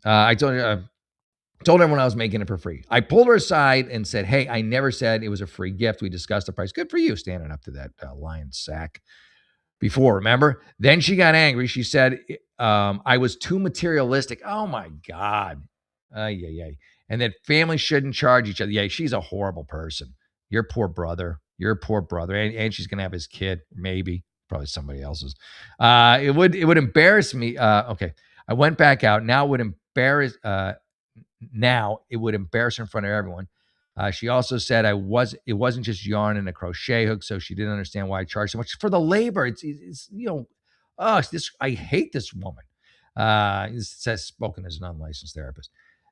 I told everyone I was making it for free. I pulled her aside and said, hey, I never said it was a free gift. We discussed the price. Good for you standing up to that lion sack before, remember? Then she got angry. She said I was too materialistic. Oh, my God. Yeah. And that families shouldn't charge each other. Yeah, she's a horrible person. Your poor brother. And she's going to have his kid, maybe. Probably somebody else's. It would embarrass me. Okay. I went back out. Now it would embarrass her in front of everyone. She also said it wasn't just yarn and a crochet hook, so she didn't understand why I charged so much for the labor. I hate this woman. It says spoken as an unlicensed therapist.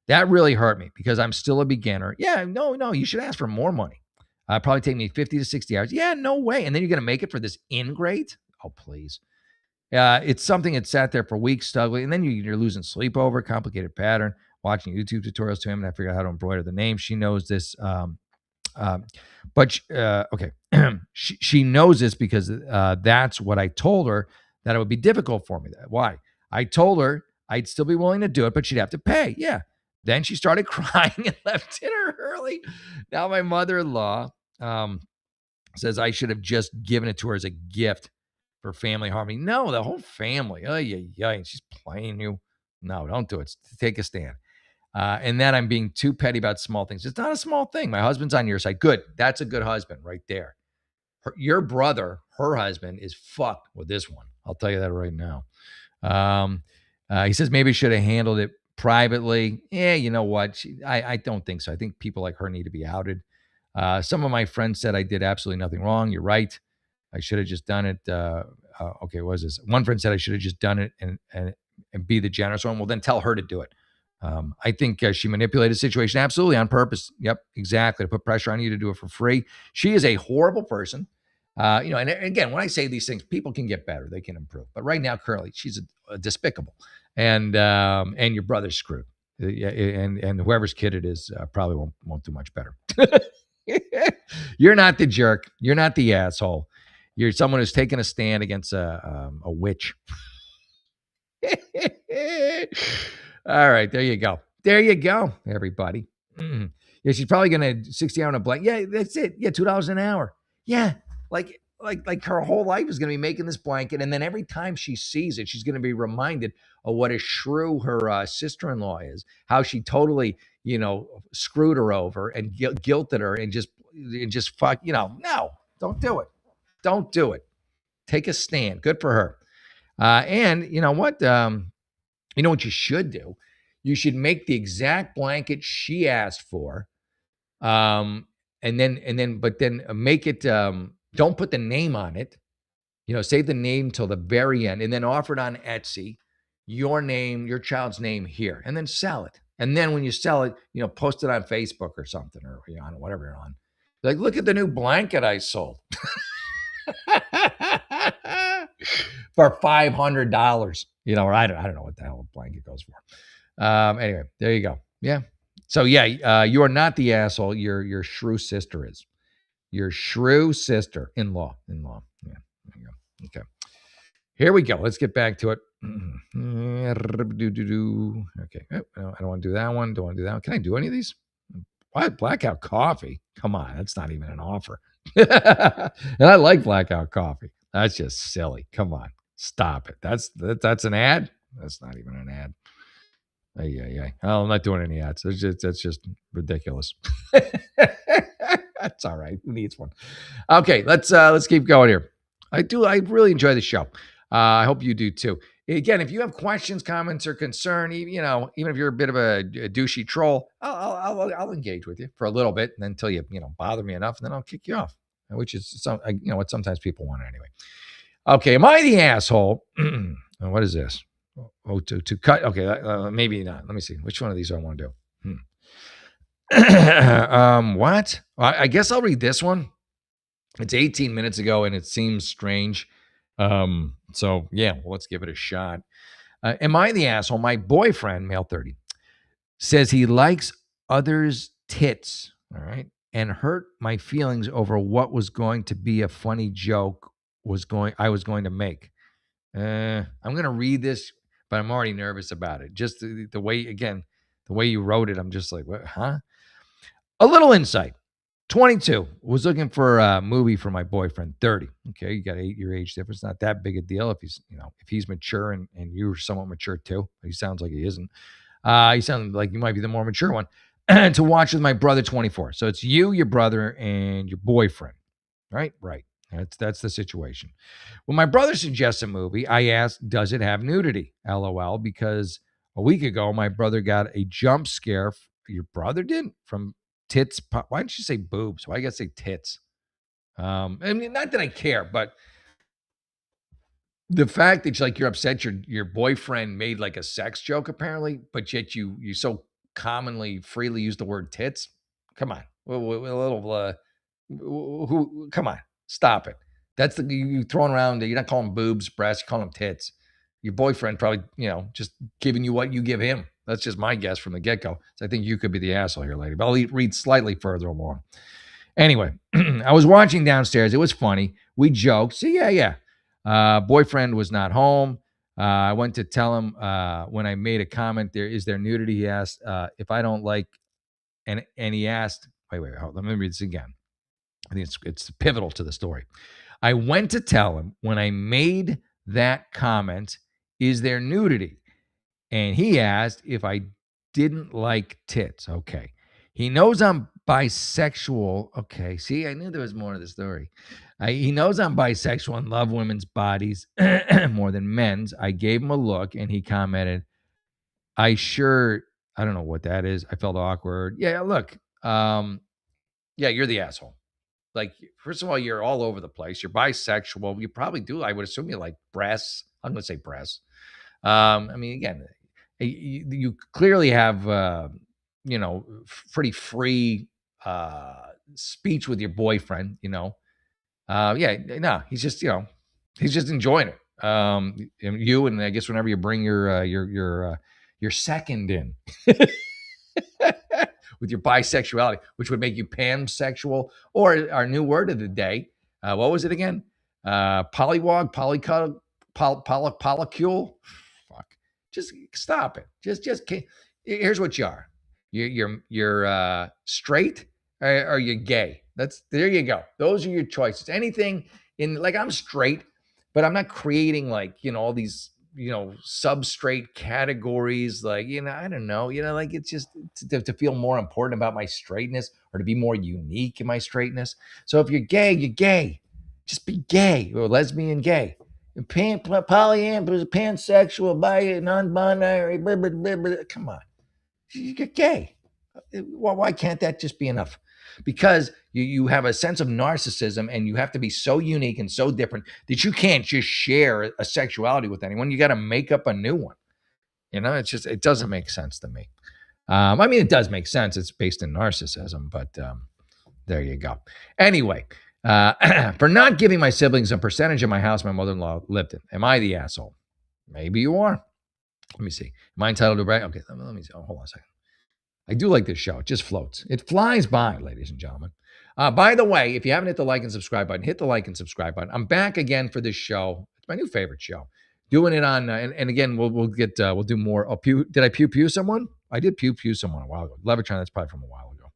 That really hurt me because I'm still a beginner. Yeah, no, you should ask for more money. Probably take me 50 to 60 hours. Yeah, no way. And then you're going to make it for this ingrate? Oh, please. It's something that sat there for weeks, struggling, and then you're losing sleep over complicated pattern. Watching YouTube tutorials to him, and I figured out how to embroider the name. She knows this, okay. she knows this because that's what I told her, that it would be difficult for me. Why? I told her I'd still be willing to do it, but she'd have to pay. Yeah. Then she started crying and left dinner early. Now my mother-in-law says I should have just given it to her as a gift for family harmony. No, the whole family. Oh, yeah. She's playing you. No, don't do it. Take a stand. And then I'm being too petty about small things. It's not a small thing. My husband's on your side. Good. That's a good husband right there. Your brother, her husband, is fucked with this one. I'll tell you that right now. He says maybe should have handled it privately. Yeah, you know what? I don't think so. I think people like her need to be outed. Some of my friends said I did absolutely nothing wrong. You're right. I should have just done it. Okay, what was this? One friend said I should have just done it and be the generous one. Well, then tell her to do it. I think she manipulated the situation absolutely on purpose. Yep, exactly. To put pressure on you to do it for free. She is a horrible person. And again, when I say these things, people can get better. They can improve. But right now, currently, she's a despicable. And your brother's screwed. And whoever's kid it is probably won't do much better. You're not the jerk. You're not the asshole. You're someone who's taken a stand against a witch. All right, there you go. There you go, everybody. Yeah, she's probably gonna 60 hour on a blank. Yeah, that's it. Yeah, $2 an hour. Yeah, like her whole life is gonna be making this blanket, and then every time she sees it, she's gonna be reminded of what a shrew her sister-in-law is. How she totally, screwed her over and guilted her and just fuck. No, don't do it. Don't do it. Take a stand. Good for her. And you know what? You know what you should do? You should make the exact blanket she asked for. But then make it, don't put the name on it. Save the name till the very end and then offer it on Etsy, your name, your child's name here, and then sell it. And then when you sell it, post it on Facebook or something, or on whatever you're on. Like, look at the new blanket I sold. For $500, or I don't know what the hell a blanket goes for. Anyway, there you go. Yeah. So yeah, you are not the asshole. Your shrew sister is. Your shrew sister in-law. Yeah. There you go. Okay. Here we go. Let's get back to it. Okay. Oh, I don't want to do that one. Don't want to do that one. Can I do any of these? What? Blackout coffee? Come on. That's not even an offer. And I like Blackout coffee. That's just silly. Come on. Stop it. That's an ad? That's not even an ad. I'm not doing any ads. That's just ridiculous. That's all right. Who needs one? Okay, let's keep going here. I really enjoy the show. I hope you do too. Again, if you have questions, comments, or concern, even if you're a bit of a douchey troll, I'll engage with you for a little bit, and then until you bother me enough, and then I'll kick you off, which is what sometimes people want anyway. Okay, am I the asshole? What is this? Oh, to cut. Okay, maybe not. Let me see. Which one of these do I want to do? What? I guess I'll read this one. It's 18 minutes ago, and it seems strange. So yeah, well, let's give it a shot. Am I the asshole? My boyfriend, male 30, says he likes others' tits, all right, and hurt my feelings over what was going to be a funny joke I was going to make. I'm going to read this, but I'm already nervous about it. Just the way, again, the way you wrote it, I'm just like, what, huh? A little insight. 22, was looking for a movie for my boyfriend. 30. Okay, you got 8-year age difference. Not that big a deal if he's mature and you're somewhat mature too. He sounds like he isn't. He sounds like you might be the more mature one. To watch with my brother, 24. So it's you, your brother, and your boyfriend. Right? Right. That's the situation. When my brother suggests a movie, I ask, does it have nudity? LOL, because a week ago my brother got a jump scare. Your brother did? From tits. Why didn't you say boobs? Why you gotta say tits? I mean, not that I care, but the fact that you're upset your boyfriend made like a sex joke apparently, but yet you so commonly freely use the word tits. Come on, a little who? Come on, stop it. That's you throwing around. You're not calling them boobs, breasts. You call them tits. Your boyfriend probably just giving you what you give him. That's just my guess from the get go. So I think you could be the asshole here, lady. But I'll read slightly further along. Anyway, I was watching downstairs. It was funny. We joked. So yeah. Boyfriend was not home. I went to tell him when I made a comment. Is there nudity? He asked if I don't like, and he asked. Wait. Hold on, let me read this again. I think it's pivotal to the story. I went to tell him when I made that comment, is there nudity? And he asked if I didn't like tits. Okay. He knows I'm bisexual. Okay. See, I knew there was more to the story. He knows I'm bisexual and love women's bodies more than men's. I gave him a look and he commented, I don't know what that is. I felt awkward. Yeah, look. Yeah, you're the asshole. Like, first of all, you're all over the place. You're bisexual. You probably do. I would assume you like breasts. I'm going to say breasts. I mean, again, you clearly have, pretty free speech with your boyfriend. Yeah, no, he's just, he's just enjoying it. You and I guess whenever you bring your second in. With your bisexuality, which would make you pansexual, or our new word of the day. What was it again? Polywog, polycule. Fuck. Just stop it. Just can't. Here's what you are. You're straight or you're gay. There you go. Those are your choices. Anything I'm straight, but I'm not creating all these substrate categories, I don't know, it's just to feel more important about my straightness or to be more unique in my straightness. So if you're gay, you're gay. Just be gay or lesbian gay. Polyamorous, pansexual, non-binary, blah, blah, blah, blah. Come on. You're gay. Why can't that just be enough? Because you have a sense of narcissism and you have to be so unique and so different that you can't just share a sexuality with anyone. You got to make up a new one. It doesn't make sense to me. I mean, it does make sense. It's based in narcissism, but there you go. Anyway, for not giving my siblings a percentage of my house my mother-in-law lived in, am I the asshole? Maybe you are. Let me see. Am I entitled to brag? Okay, let me see. Oh, hold on a second. I do like this show. It just floats. It flies by, ladies and gentlemen. By the way, if you haven't hit the like and subscribe button, hit the like and subscribe button. I'm back again for this show. It's my new favorite show. Doing it on, and again, we'll do more. Oh, did I pew someone? I did pew someone a while ago. Levitron, that's probably from a while ago.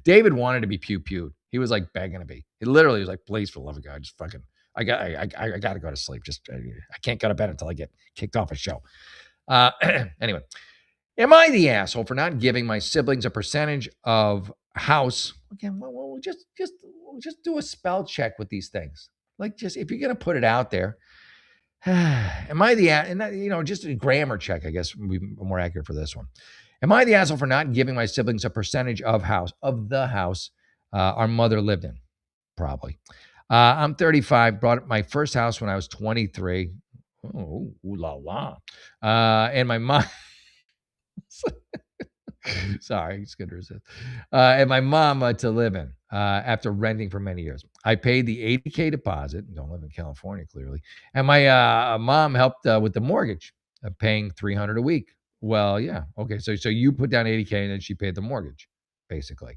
David wanted to be pewed. He was like begging to be. He literally was like, please, for the love of God, just fucking, I got to go to sleep. Just, I can't go to bed until I get kicked off a show. Anyway. Am I the asshole for not giving my siblings a percentage of house, again, we'll just do a spell check with these things. Like, just if you're gonna put it out there, am I the and just a grammar check? I guess would be more accurate for this one. Am I the asshole for not giving my siblings a percentage of the house our mother lived in? Probably. I'm 35. Bought my first house when I was 23. Oh, ooh la la. And my mom. Sorry, it's good to resist. And my mom to live in after renting for many years. I paid the 80K deposit. Don't live in California, clearly. And my mom helped with the mortgage, paying $300 a week. Well, yeah, okay. So you put down 80K and then she paid the mortgage, basically,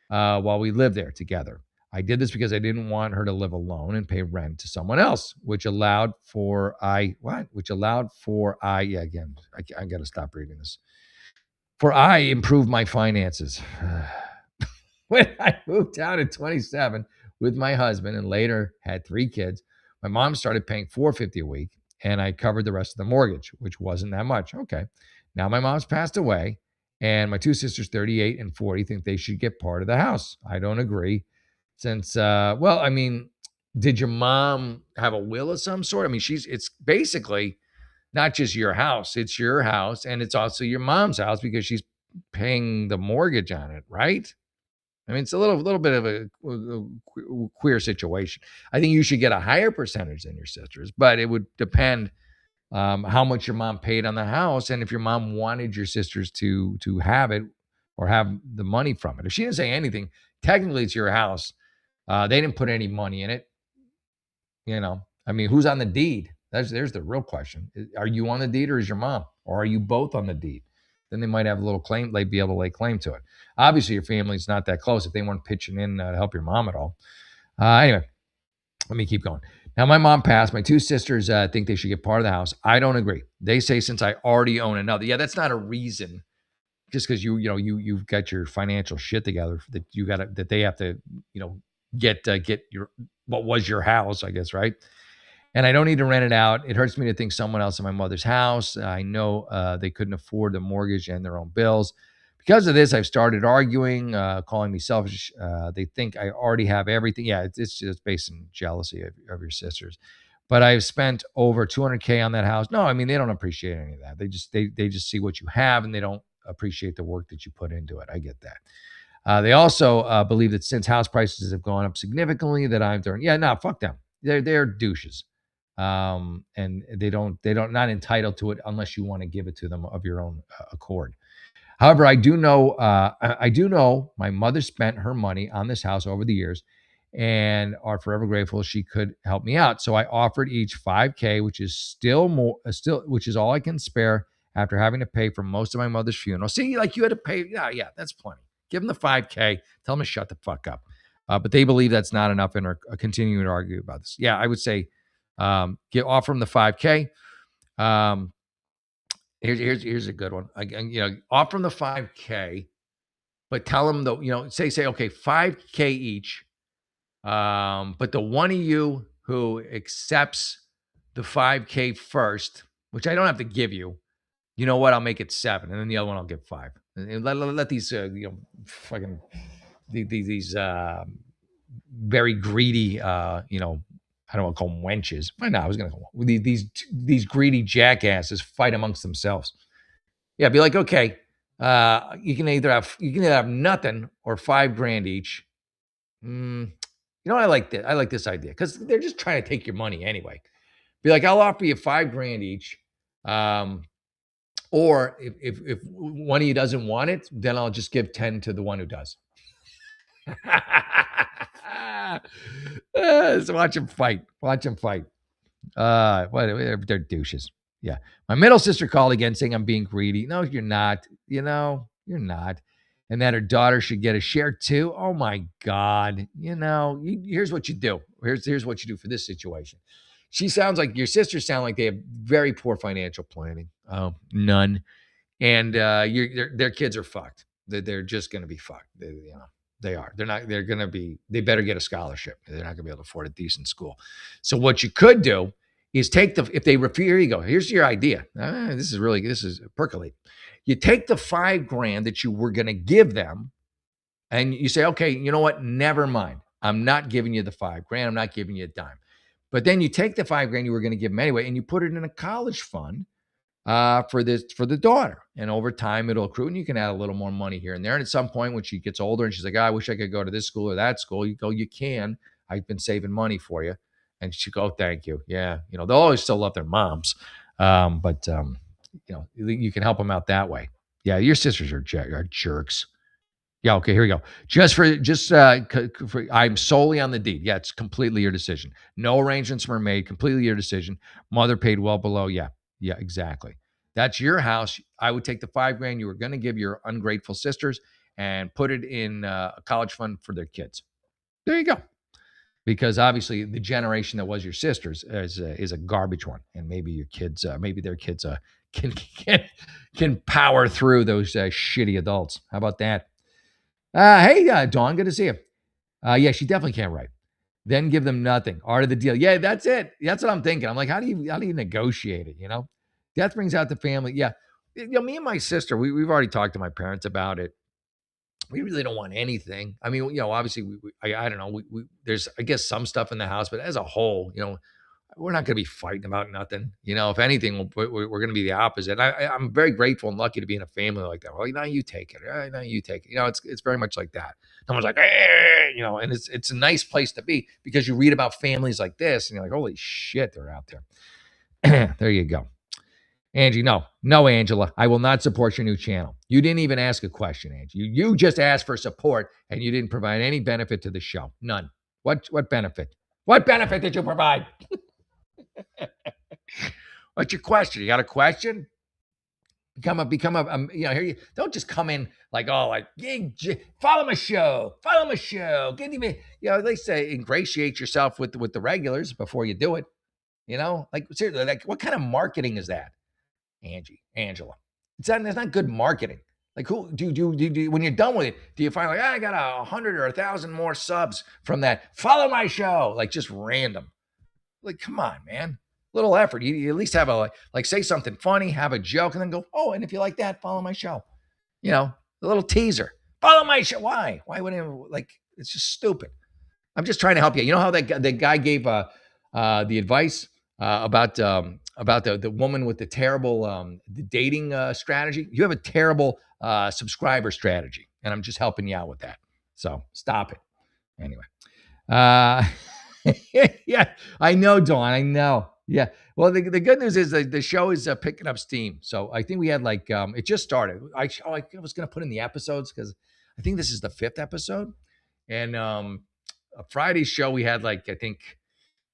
while we lived there together. I did this because I didn't want her to live alone and pay rent to someone else, which allowed for I got to stop reading this. For I improved my finances. When I moved out at 27 with my husband and later had 3 kids, my mom started paying $450 a week and I covered the rest of the mortgage, which wasn't that much. Okay. Now my mom's passed away and my 2 sisters, 38 and 40, think they should get part of the house. I don't agree since, did your mom have a will of some sort? I mean, it's basically not just your house, it's your house and it's also your mom's house because she's paying the mortgage on it, right? I mean, it's a little bit of a queer situation. I think you should get a higher percentage than your sisters, but it would depend how much your mom paid on the house and if your mom wanted your sisters to have it or have the money from it. If she didn't say anything, technically it's your house. They didn't put any money in it. I mean, who's on the deed? There's the real question. Are you on the deed or is your mom? Or are you both on the deed? Then they might have a little claim, they'd be able to lay claim to it. Obviously, your family's not that close if they weren't pitching in to help your mom at all. Anyway, let me keep going. Now, my mom passed. My 2 sisters think they should get part of the house. I don't agree. They say since I already own another. Yeah, that's not a reason. Just because you've got your financial shit together that they have to get your what was your house, I guess, right? And I don't need to rent it out. It hurts me to think someone else in my mother's house. I know they couldn't afford the mortgage and their own bills. Because of this, I've started arguing, calling me selfish. They think I already have everything. Yeah, it's just based on jealousy of your sisters. But I've spent over 200K on that house. No, I mean, they don't appreciate any of that. They just see what you have and they don't appreciate the work that you put into it. I get that. They also believe that since house prices have gone up significantly, that I'm doing. Yeah, no, fuck them. They're douches. And they don't not entitled to it unless you want to give it to them of your own accord. However, I do know my mother spent her money on this house over the years and are forever grateful she could help me out. So I offered each 5K, which is which is all I can spare after having to pay for most of my mother's funeral. See, like you had to pay. Yeah, that's plenty. Give them the 5K. Tell them to shut the fuck up. But they believe that's not enough and are continuing to argue about this. Yeah, I would say offer them the 5K. Here's a good one. Offer them the 5K, but tell them though, say okay, 5K each. But the one of you who accepts the 5K first, which I don't have to give you, you know what? I'll make it 7, and then the other one I'll give 5. And let these fucking these very greedy I don't want to call them wenches. Why not? I was going to call them these greedy jackasses fight amongst themselves. Yeah, be like, okay, you can either have nothing or $5,000 each. I like that. I like this idea because they're just trying to take your money anyway. Be like, I'll offer you $5,000 each. Or if one of you doesn't want it, then I'll just give 10 to the one who does. So watch them fight. They're douches. Yeah. My middle sister called again saying I'm being greedy. No, you're not. You're not. And that her daughter should get a share too. Oh my God. Here's what you do. Here's what you do for this situation. Your sisters sound like they have very poor financial planning. None. And their kids are fucked. They're just going to be fucked. They are. They better get a scholarship. They're not going to be able to afford a decent school. So what you could do is if they refuse, here you go. Here's your idea. This is percolate. You take the $5,000 that you were going to give them And you say, okay, you know what? Never mind. I'm not giving you the $5,000. I'm not giving you a dime. But then you take the $5,000 you were going to give them anyway, and you put it in a college fund for the daughter. And over time, it'll accrue, and you can add a little more money here and there. And at some point, when she gets older and she's like, I wish I could go to this school or that school, you go, you can. I've been saving money for you. And she go, thank you. Yeah, they'll always still love their moms, but you can help them out that way. Yeah, your sisters are jerks. Yeah, okay, here we go. I'm solely on the deed. Yeah, it's completely your decision. No arrangements were made, completely your decision. Mother paid well below. Yeah, exactly. That's your house. I would take the $5,000 you were going to give your ungrateful sisters and put it in a college fund for their kids. There you go. Because obviously the generation that was your sisters is a garbage one, and maybe your kids, maybe their kids can power through those shitty adults. How about that? Hey, Dawn, good to see you. Yeah, she definitely can't write. Then give them nothing. Art of the deal. Yeah, that's it. That's what I'm thinking. I'm like, how do you negotiate it? Death brings out the family. Yeah, me and my sister, we've already talked to my parents about it. We really don't want anything. I mean, obviously, I don't know. There's, I guess, some stuff in the house, but as a whole, we're not going to be fighting about nothing. If anything, we're going to be the opposite. I'm very grateful and lucky to be in a family like that. Well, now you take it. Now you take it. It's very much like that. Someone's like, and it's a nice place to be because you read about families like this and you're like, holy shit, they're out there. There you go. Angie, no, Angela, I will not support your new channel. You didn't even ask a question, Angie. You just asked for support and you didn't provide any benefit to the show. None. What benefit? What benefit did you provide? What's your question? You got a question? Become a here you don't just come in like, follow my show. Give me, at least say ingratiate yourself with the regulars before you do it. Like seriously, like what kind of marketing is that? Angela. It's not good marketing. Like who do when you're done with it, do you find like, I got 100 or 1,000 more subs from that? Follow my show. Like just random. Like, come on, man. Little effort. You at least have a say something funny, have a joke, and then go, oh, and if you like that, follow my show. A little teaser. Follow my show. Why? Why wouldn't it, it's just stupid. I'm just trying to help you. You know how that guy gave the advice about the woman with the terrible the dating strategy? You have a terrible subscriber strategy, and I'm just helping you out with that. So stop it. Anyway. Yeah, I know, Dawn. I know. Yeah. Well, the good news is the show is picking up steam. So I think we had it just started. I was going to put in the episodes because I think this is the 5th episode. And a Friday's show, we had I think,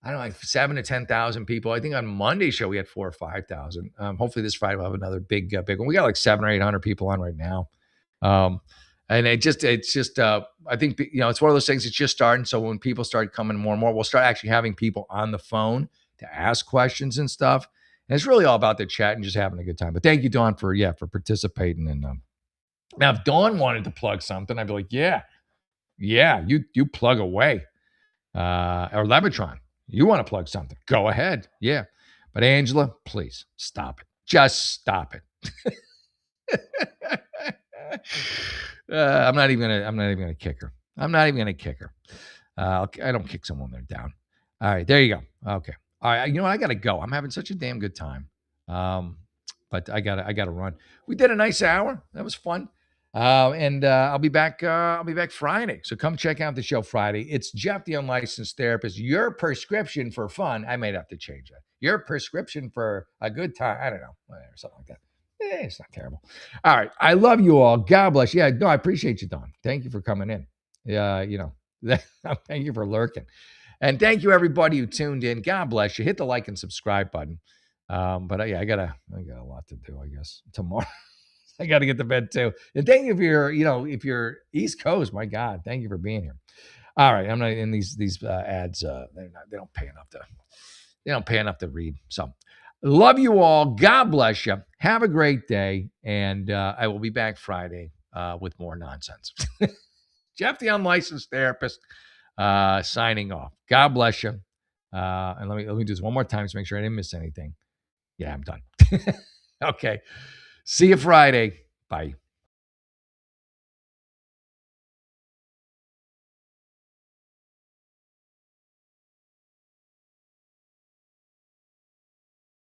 I don't know, 7 to 10,000 people. I think on Monday's show, we had 4,000 or 5,000. Hopefully this Friday we'll have another big one. We got 700 or 800 people on right now. And it's just, I think, it's one of those things that's just starting. So when people start coming more and more, we'll start actually having people on the phone to ask questions and stuff. And it's really all about the chat and just having a good time. But thank you, Dawn, for participating. And now if Dawn wanted to plug something, I'd be like, yeah, you plug away. Or Levitron, you want to plug something, go ahead. Yeah. But Angela, please stop it. Just stop it. I'm not even gonna kick her. I'm not even gonna kick her. I don't kick someone when they're down. All right, there you go. Okay. All right. You know what? I gotta go. I'm having such a damn good time. But I gotta run. We did a nice hour. That was fun. And I'll be back Friday. So come check out the show Friday. It's Jeff, the Unlicensed Therapist. Your prescription for fun. I might have to change that. Your prescription for a good time. I don't know, whatever, something like that. It's not terrible. All right. I love you all. God bless. Yeah, no, I appreciate you, Don. Thank you for coming in. Yeah, thank you for lurking. And thank you, everybody who tuned in. God bless you. Hit the like and subscribe button. But I got a lot to do, I guess, tomorrow. I got to get to bed too. And thank you if you're East Coast, my God, thank you for being here. All right. I'm not in these ads. They don't pay enough to read. So love you all. God bless you. Have a great day. And I will be back Friday with more nonsense. Jeff, the Unlicensed Therapist, signing off. God bless you. And let me do this one more time to make sure I didn't miss anything. Yeah, I'm done. Okay. See you Friday. Bye.